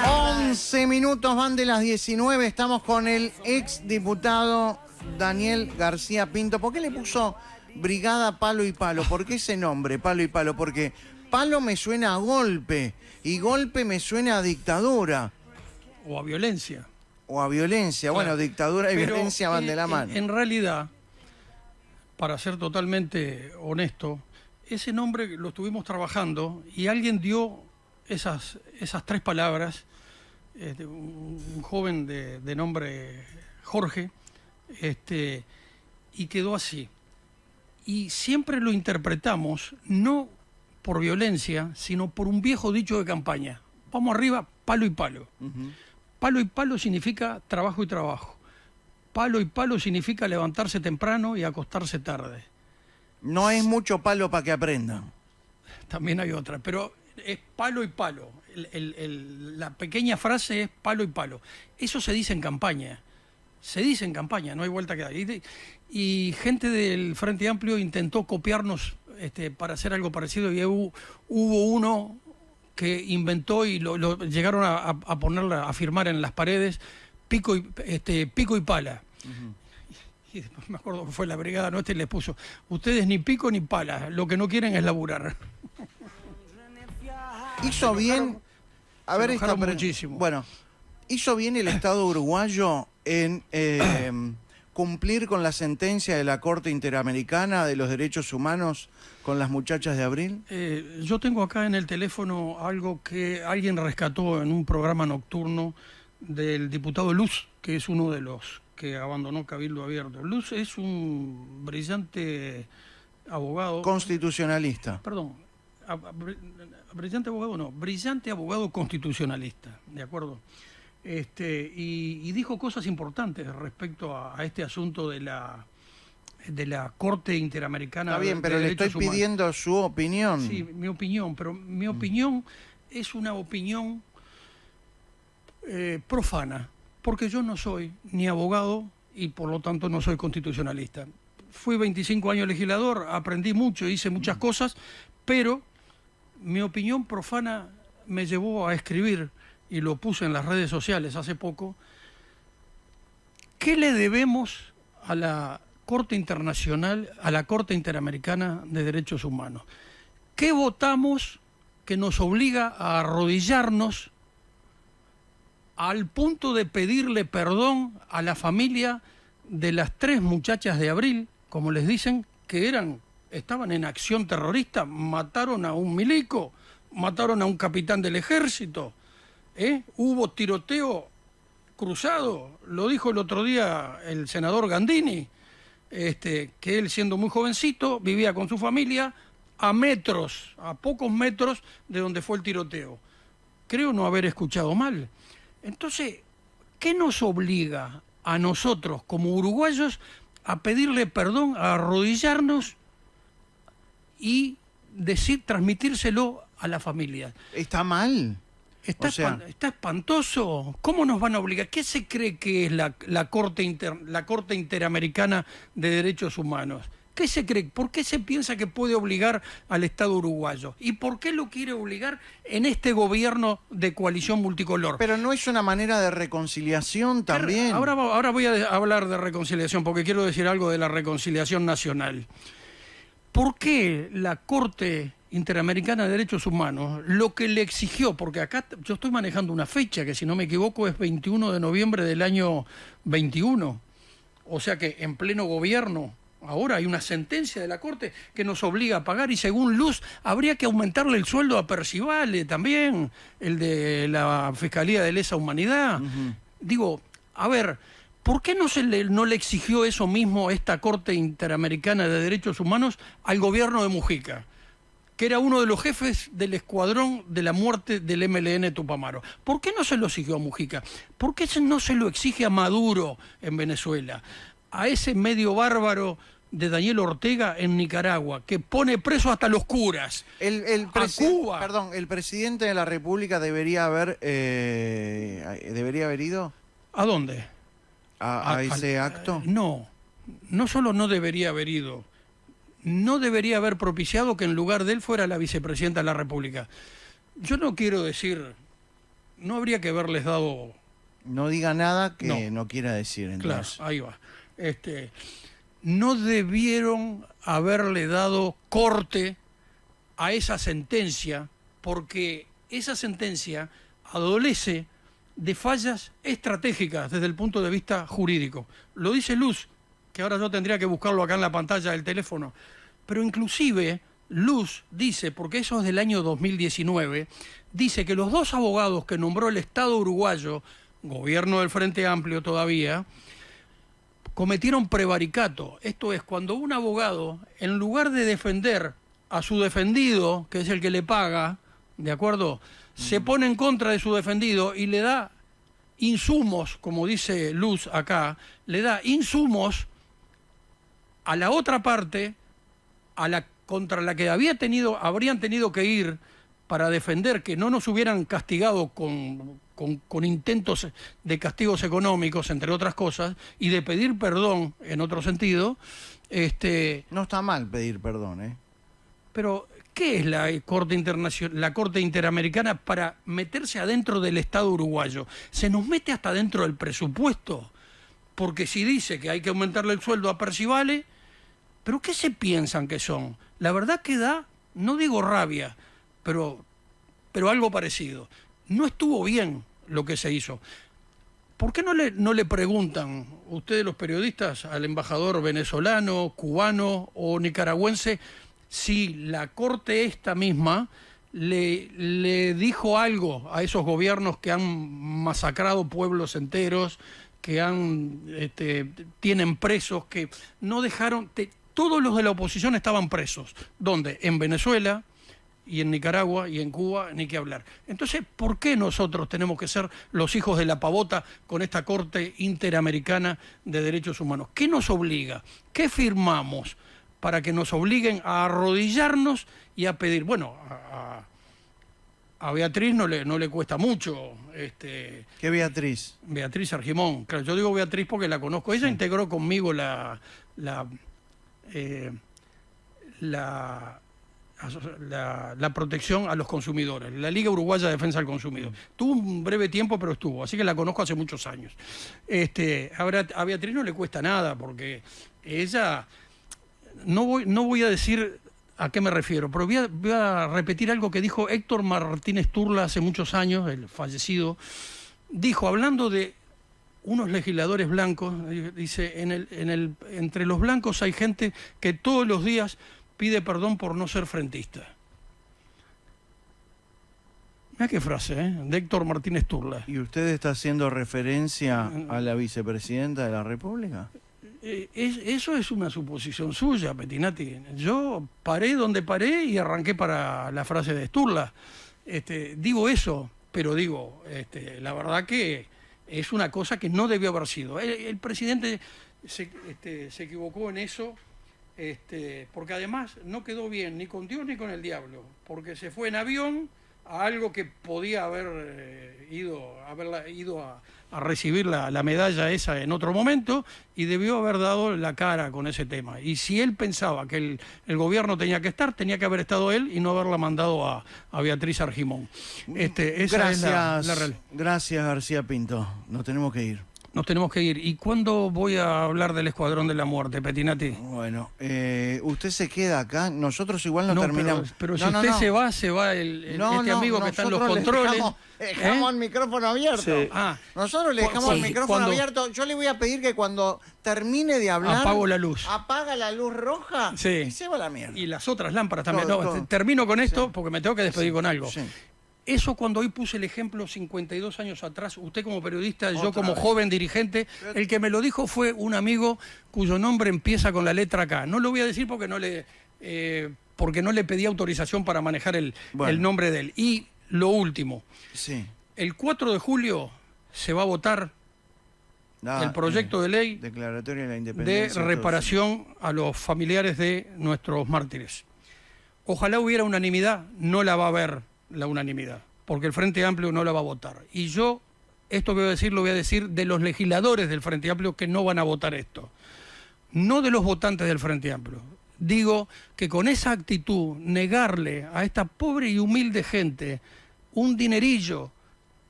11 minutos van de las 19. Estamos con el ex diputado Daniel García Pinto. ¿Por qué le puso Brigada Palo y Palo? ¿Por qué ese nombre, Palo y Palo? Porque palo me suena a golpe y golpe me suena a dictadura. O a violencia. O a violencia. Claro. Bueno, dictadura y violencia van de la mano. En realidad, para ser totalmente honesto, ese nombre lo estuvimos trabajando y alguien dio esas 3 palabras, un joven de nombre Jorge, y quedó así. Y siempre lo interpretamos no por violencia, sino por un viejo dicho de campaña. Vamos arriba, palo y palo. Uh-huh. Palo y palo significa trabajo y trabajo. Palo y palo significa levantarse temprano y acostarse tarde. No es mucho palo para que aprendan. También hay otra, pero es palo y palo. La pequeña frase es palo y palo. Eso se dice en campaña. Se dice en campaña, no hay vuelta que dar. Y gente del Frente Amplio intentó copiarnos para hacer algo parecido y hubo uno que inventó y lo llegaron a ponerla, a firmar en las paredes, pico y pala. Uh-huh. Y después me acuerdo que fue la brigada nuestra y les puso, ustedes ni pico ni pala, lo que no quieren es laburar. Hizo bien, a ver, muchísimo. Bueno, hizo bien el Estado uruguayo en cumplir con la sentencia de la Corte Interamericana de los Derechos Humanos con las muchachas de Abril. Yo tengo acá en el teléfono algo que alguien rescató en un programa nocturno del diputado Luz, que es uno de los que abandonó Cabildo Abierto. Luz es un brillante abogado... Constitucionalista. Perdón, brillante abogado no, brillante abogado constitucionalista, ¿de acuerdo? Y dijo cosas importantes respecto a este asunto de la Corte Interamericana. Está bien, pero le estoy pidiendo su opinión. Sí, mi opinión, pero mi opinión es una opinión profana, porque yo no soy ni abogado y por lo tanto no soy constitucionalista. Fui 25 años legislador, aprendí mucho, hice muchas cosas, pero mi opinión profana me llevó a escribir, y lo puse en las redes sociales hace poco, ¿qué le debemos a la Corte Internacional, a la Corte Interamericana de Derechos Humanos? ¿Qué votamos que nos obliga a arrodillarnos al punto de pedirle perdón a la familia de las 3 muchachas de Abril, como les dicen, que estaban en acción terrorista, mataron a un milico, mataron a un capitán del ejército, hubo tiroteo cruzado, lo dijo el otro día el senador Gandini, que él, siendo muy jovencito, vivía con su familia a pocos metros de donde fue el tiroteo. Creo no haber escuchado mal. Entonces, ¿qué nos obliga a nosotros como uruguayos a pedirle perdón, a arrodillarnos y transmitírselo a la familia? Está mal. Está espantoso. ¿Cómo nos van a obligar? ¿Qué se cree que es la Corte Interamericana de Derechos Humanos? ¿Qué se cree? ¿Por qué se piensa que puede obligar al Estado uruguayo? ¿Y por qué lo quiere obligar en este gobierno de coalición multicolor? Pero no es una manera de reconciliación también. Ahora voy a hablar de reconciliación, porque quiero decir algo de la reconciliación nacional. ¿Por qué la Corte Interamericana de Derechos Humanos lo que le exigió? Porque acá yo estoy manejando una fecha que, si no me equivoco, es 21 de noviembre del año 21. O sea que en pleno gobierno ahora hay una sentencia de la Corte que nos obliga a pagar, y según Luz habría que aumentarle el sueldo a Percivale también, el de la Fiscalía de Lesa Humanidad. Digo, a ver, ¿por qué no le exigió eso mismo esta Corte Interamericana de Derechos Humanos al gobierno de Mujica, que era uno de los jefes del escuadrón de la muerte del MLN Tupamaro? ¿Por qué no se lo exigió a Mujica? ¿Por qué no se lo exige a Maduro en Venezuela? A ese medio bárbaro de Daniel Ortega en Nicaragua, que pone preso hasta los curas. A Cuba. Perdón, ¿el presidente de la República debería haber ido? ¿A dónde? ¿A ese acto? No solo no debería haber ido, no debería haber propiciado que en lugar de él fuera la vicepresidenta de la República. Yo no quiero decir, no habría que haberles dado... No diga nada que no quiera decir, entonces. Claro, ahí va. No debieron haberle dado corte a esa sentencia, porque esa sentencia adolece de fallas estratégicas desde el punto de vista jurídico. Lo dice Luz, que ahora yo tendría que buscarlo acá en la pantalla del teléfono, pero inclusive Luz dice, porque eso es del año 2019, dice que los dos abogados que nombró el Estado uruguayo, gobierno del Frente Amplio todavía, cometieron prevaricato. Esto es, cuando un abogado, en lugar de defender a su defendido, que es el que le paga, ¿de acuerdo?, se pone en contra de su defendido y le da insumos, como dice Luz acá, le da insumos a la otra parte, contra la que habrían tenido que ir para defender que no nos hubieran castigado con intentos de castigos económicos, entre otras cosas, y de pedir perdón en otro sentido. No está mal pedir perdón, ¿eh? Pero, ¿qué es la Corte Interamericana para meterse adentro del Estado uruguayo? Se nos mete hasta dentro del presupuesto, porque si dice que hay que aumentarle el sueldo a Percivale, ¿pero qué se piensan que son? La verdad que da, no digo rabia, pero algo parecido. No estuvo bien lo que se hizo. ¿Por qué no le preguntan ustedes, los periodistas, al embajador venezolano, cubano o nicaragüense, si la Corte esta misma le dijo algo a esos gobiernos que han masacrado pueblos enteros, que tienen presos, que no dejaron... todos los de la oposición estaban presos. ¿Dónde? En Venezuela, y en Nicaragua y en Cuba, ni que hablar. Entonces, ¿por qué nosotros tenemos que ser los hijos de la pavota con esta Corte Interamericana de Derechos Humanos? ¿Qué nos obliga? ¿Qué firmamos para que nos obliguen a arrodillarnos y a pedir? Bueno, a Beatriz no le cuesta mucho. ¿Qué Beatriz? Beatriz Argimón. Claro, yo digo Beatriz porque la conozco. Ella integró conmigo la protección a los consumidores, la Liga Uruguaya de Defensa del Consumidor. Tuvo un breve tiempo, pero estuvo, así que la conozco hace muchos años. A Beatriz no le cuesta nada, porque ella, no voy a decir a qué me refiero, pero voy a repetir algo que dijo Héctor Martínez Turla hace muchos años, el fallecido. Dijo, hablando de unos legisladores blancos, dice, entre los blancos hay gente que todos los días pide perdón por no ser frentista. Mira qué frase, de Héctor Martínez Turla. ¿Y usted está haciendo referencia a la vicepresidenta de la República? Eso es una suposición suya, Petinati. Yo paré donde paré y arranqué para la frase de Sturla. Digo eso, pero digo, la verdad que es una cosa que no debió haber sido. El presidente se equivocó en eso, porque además no quedó bien ni con Dios ni con el diablo, porque se fue en avión a algo que podía haber ido a recibir la medalla esa en otro momento, y debió haber dado la cara con ese tema. Y si él pensaba que el gobierno tenía que estar, tenía que haber estado él y no haberla mandado a Beatriz Argimón. Esa es la realidad. Gracias, García Pinto. Nos tenemos que ir. Nos tenemos que ir. ¿Y cuándo voy a hablar del Escuadrón de la Muerte, Petinati? Bueno, usted se queda acá. Nosotros igual no terminamos. Pero si usted se va este amigo que está en los controles. Dejamos el micrófono abierto. Sí. Nosotros le dejamos el micrófono abierto. Yo le voy a pedir que cuando termine de hablar... Apago la luz. Apaga la luz roja y se va a la mierda. Y las otras lámparas también. Todo. Termino con esto porque me tengo que despedir con algo. Sí. Eso cuando hoy puse el ejemplo 52 años atrás, usted como periodista, yo como joven dirigente, el que me lo dijo fue un amigo cuyo nombre empieza con la letra K. No lo voy a decir porque no le pedí autorización para manejar el nombre de él. Y lo último, el 4 de julio se va a votar el proyecto de ley declaratoria de la independencia de reparación a los familiares de nuestros mártires. Ojalá hubiera unanimidad, no la va a haber la unanimidad, porque el Frente Amplio no la va a votar. Y yo, esto que lo voy a decir de los legisladores del Frente Amplio que no van a votar esto. No de los votantes del Frente Amplio. Digo que con esa actitud, negarle a esta pobre y humilde gente un dinerillo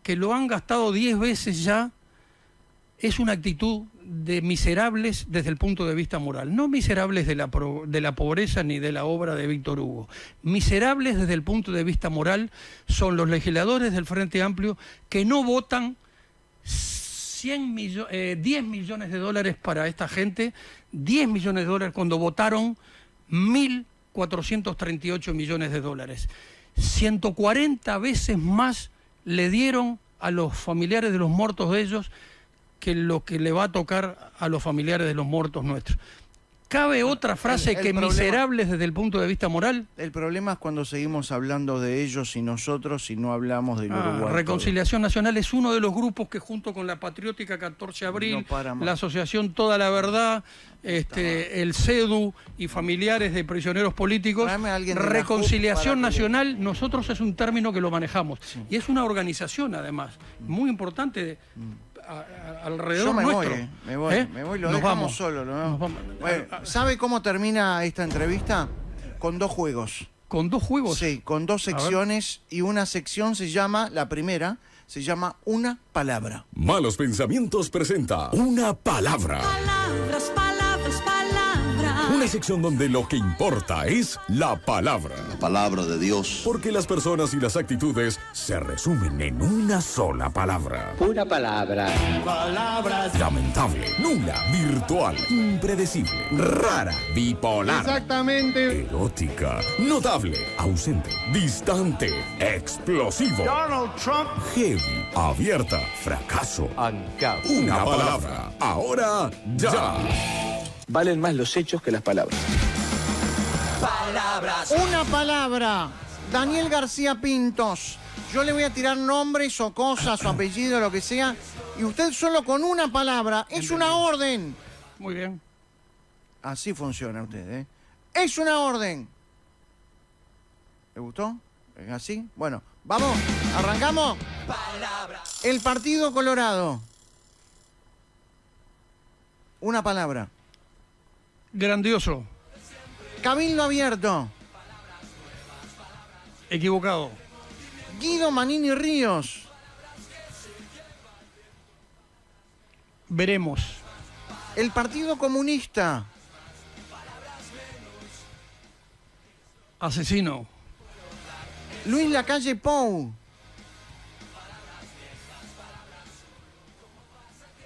que lo han gastado 10 veces ya, es una actitud de miserables desde el punto de vista moral. No miserables de la pobreza ni de la obra de Víctor Hugo. Miserables desde el punto de vista moral son los legisladores del Frente Amplio que no votan 10 millones de dólares para esta gente, 10 millones de dólares cuando votaron 1.438 millones de dólares. 140 veces más le dieron a los familiares de los muertos de ellos que lo que le va a tocar a los familiares de los muertos nuestros. ¿Cabe otra frase que miserables desde el punto de vista moral? El problema es cuando seguimos hablando de ellos y nosotros y no hablamos del Uruguay. Reconciliación Nacional es uno de los grupos que junto con la Patriótica 14 de Abril, la Asociación Toda la Verdad, el CEDU y familiares de prisioneros políticos, Reconciliación Nacional, nosotros es un término que lo manejamos. Sí. Y es una organización además, muy importante alrededor nuestro. Me voy, lo dejamos solo. Bueno, ¿sabe cómo termina esta entrevista? Con 2 juegos. ¿Con 2 juegos? Sí, con 2 secciones, y una sección la primera, se llama Una Palabra. Malos Pensamientos presenta Una Palabra. Palabras, palabras, palabras. Una sección donde lo que importa es la palabra. La palabra de Dios. Porque las personas y las actitudes se resumen en una sola palabra. Una palabra. Palabras. Lamentable, nula, virtual, impredecible, rara, bipolar. Exactamente. Erótica, notable, ausente, distante, explosivo. Donald Trump. Heavy, abierta, fracaso. Ancao. Una palabra. Ahora, ya. Valen más los hechos que las palabras. Palabras. Una palabra. Daniel García Pintos. Yo le voy a tirar nombres o cosas o apellido, lo que sea, y usted solo con una palabra. Es una orden. Muy bien. Así funciona usted, ¿eh? Es una orden. ¿Le gustó? ¿Es así? Bueno, vamos, arrancamos. Palabras. El Partido Colorado. Una palabra. Grandioso. Cabildo Abierto. Equivocado. Guido Manini Ríos. Veremos. El Partido Comunista. Asesino. Luis Lacalle Pou.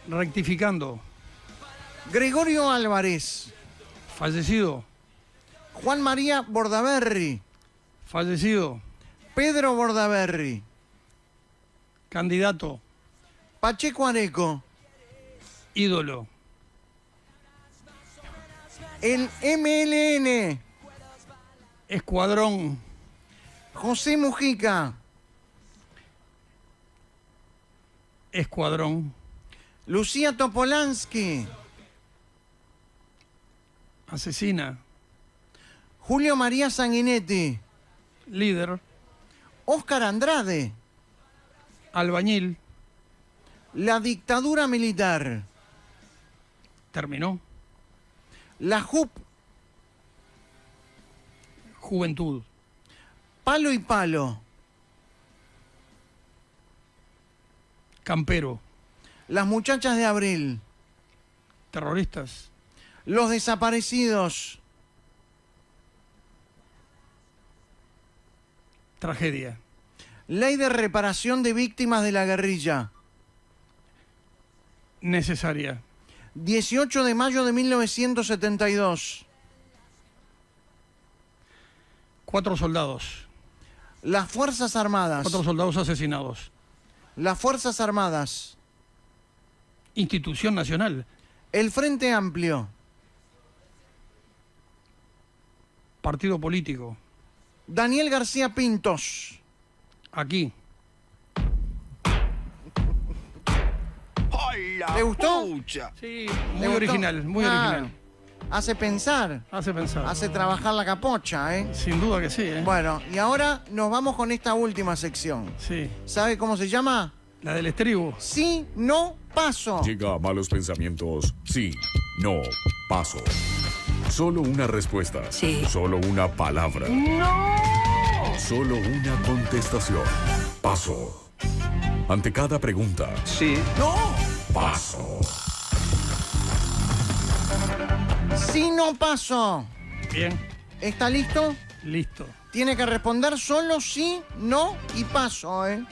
Rectificando. Gregorio Álvarez. Fallecido. Juan María Bordaberry. Fallecido. Pedro Bordaberry. Candidato. Pacheco Areco. Ídolo. El MLN. Escuadrón. José Mujica. Escuadrón. Lucía Topolansky. Asesina. Julio María Sanguinetti. Líder. Óscar Andrade. Albañil. La dictadura militar. Terminó. La JUP. Juventud. Palo y palo. Campero. Las muchachas de abril. Terroristas. Los desaparecidos. Tragedia. Ley de reparación de víctimas de la guerrilla. Necesaria. 18 de mayo de 1972. 4 soldados. Las Fuerzas Armadas. 4 soldados asesinados. Las Fuerzas Armadas. Institución nacional. El Frente Amplio. Partido político. Daniel García Pintos. Aquí. ¿Le gustó? Sí, ¿Le muy gustó? original, muy Claro. original. Hace pensar. Hace pensar. Hace trabajar la capocha, ¿eh? Sin duda que sí, ¿eh? Bueno, y ahora nos vamos con esta última sección. Sí. ¿Sabe cómo se llama? La del estribo. Sí, no, paso. Llega a malos pensamientos. Sí, no, paso. Solo una respuesta. Sí. Solo una palabra. ¡No! Solo una contestación. Paso. Ante cada pregunta. Sí. No. Paso. Sí, no, paso. Bien. ¿Está listo? Listo. Tiene que responder solo sí, no y paso, ¿eh?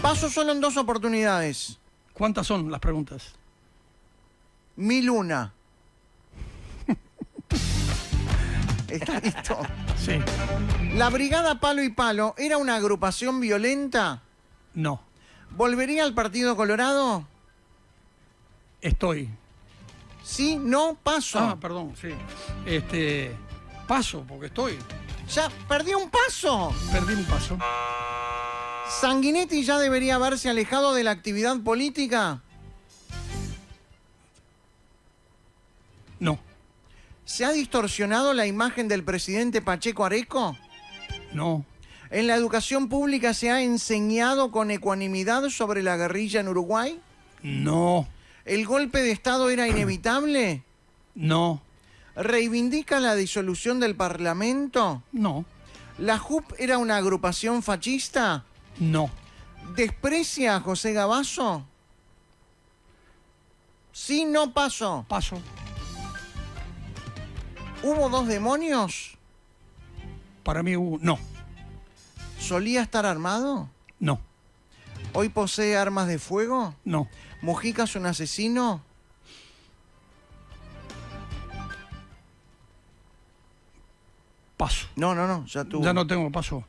Paso solo en 2 oportunidades. ¿Cuántas son las preguntas? 1001. ¿Está listo? Sí. ¿La Brigada Palo y Palo era una agrupación violenta? No. ¿Volvería al Partido Colorado? Estoy. Sí, no, paso. Ah, perdón, sí. Paso, porque estoy. Ya perdió un paso. Perdí un paso. ¿Sanguinetti ya debería haberse alejado de la actividad política? No. ¿Se ha distorsionado la imagen del presidente Pacheco Areco? No. ¿En la educación pública se ha enseñado con ecuanimidad sobre la guerrilla en Uruguay? No. ¿El golpe de Estado era inevitable? No. ¿Reivindica la disolución del Parlamento? No. ¿La JUP era una agrupación fascista? No. ¿Desprecia a José Gabazo? Sí, no, paso. Paso. ¿Hubo 2 demonios? Para mí, no. ¿Solía estar armado? No. ¿Hoy posee armas de fuego? No. ¿Mujica es un asesino? Paso. No, ya tuvo. Ya no tengo paso.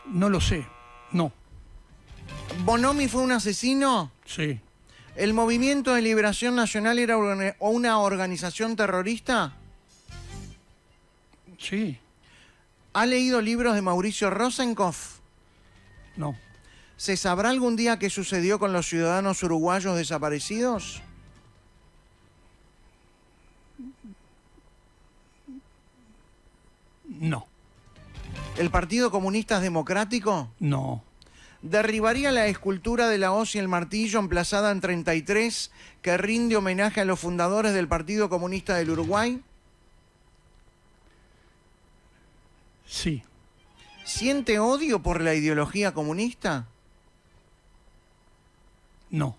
No lo sé. No. ¿Bonomi fue un asesino? Sí. ¿El Movimiento de Liberación Nacional era una organización terrorista? Sí. ¿Ha leído libros de Mauricio Rosenkopf? No. ¿Se sabrá algún día qué sucedió con los ciudadanos uruguayos desaparecidos? No. ¿El Partido Comunista es democrático? No. ¿Derribaría la escultura de la hoz y el martillo emplazada en 33 que rinde homenaje a los fundadores del Partido Comunista del Uruguay? Sí. ¿Siente odio por la ideología comunista? No.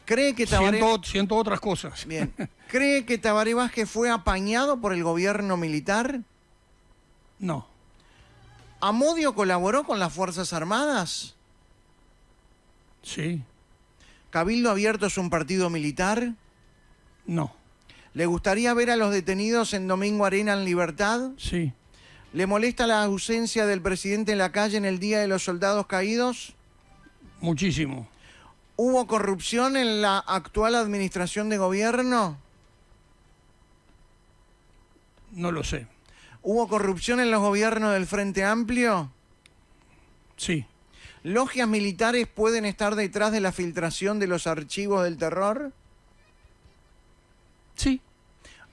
¿Cree que Tabaré... Siento otras cosas. Bien. ¿Cree que Tabaré Vázquez fue apañado por el gobierno militar? No. ¿Amodio colaboró con las Fuerzas Armadas? Sí. ¿Cabildo Abierto es un partido militar? No. ¿Le gustaría ver a los detenidos en Domingo Arena en libertad? Sí. ¿Le molesta la ausencia del presidente en la calle en el Día de los Soldados Caídos? Muchísimo. ¿Hubo corrupción en la actual administración de gobierno? No lo sé. ¿Hubo corrupción en los gobiernos del Frente Amplio? Sí. ¿Logias militares pueden estar detrás de la filtración de los archivos del terror? Sí.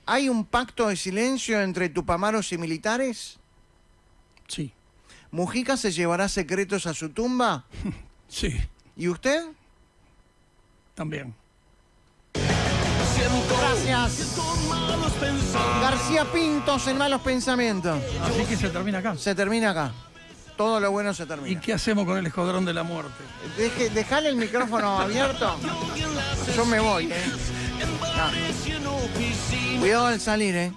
¿Hay un pacto de silencio entre tupamaros y militares? Sí. ¿Mujica se llevará secretos a su tumba? Sí. ¿Y usted? También. Gracias. García Pintos en Malos Pensamientos. Así que se termina acá. Se termina acá. Todo lo bueno se termina. ¿Y qué hacemos con el Escuadrón de la Muerte? Dejale el micrófono abierto. Yo me voy, No. Cuidado al salir,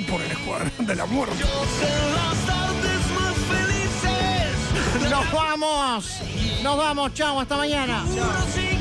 Por el Escuadrón de la Muerte. ¡Nos vamos! ¡Nos vamos! ¡Chao! ¡Hasta mañana! Chao.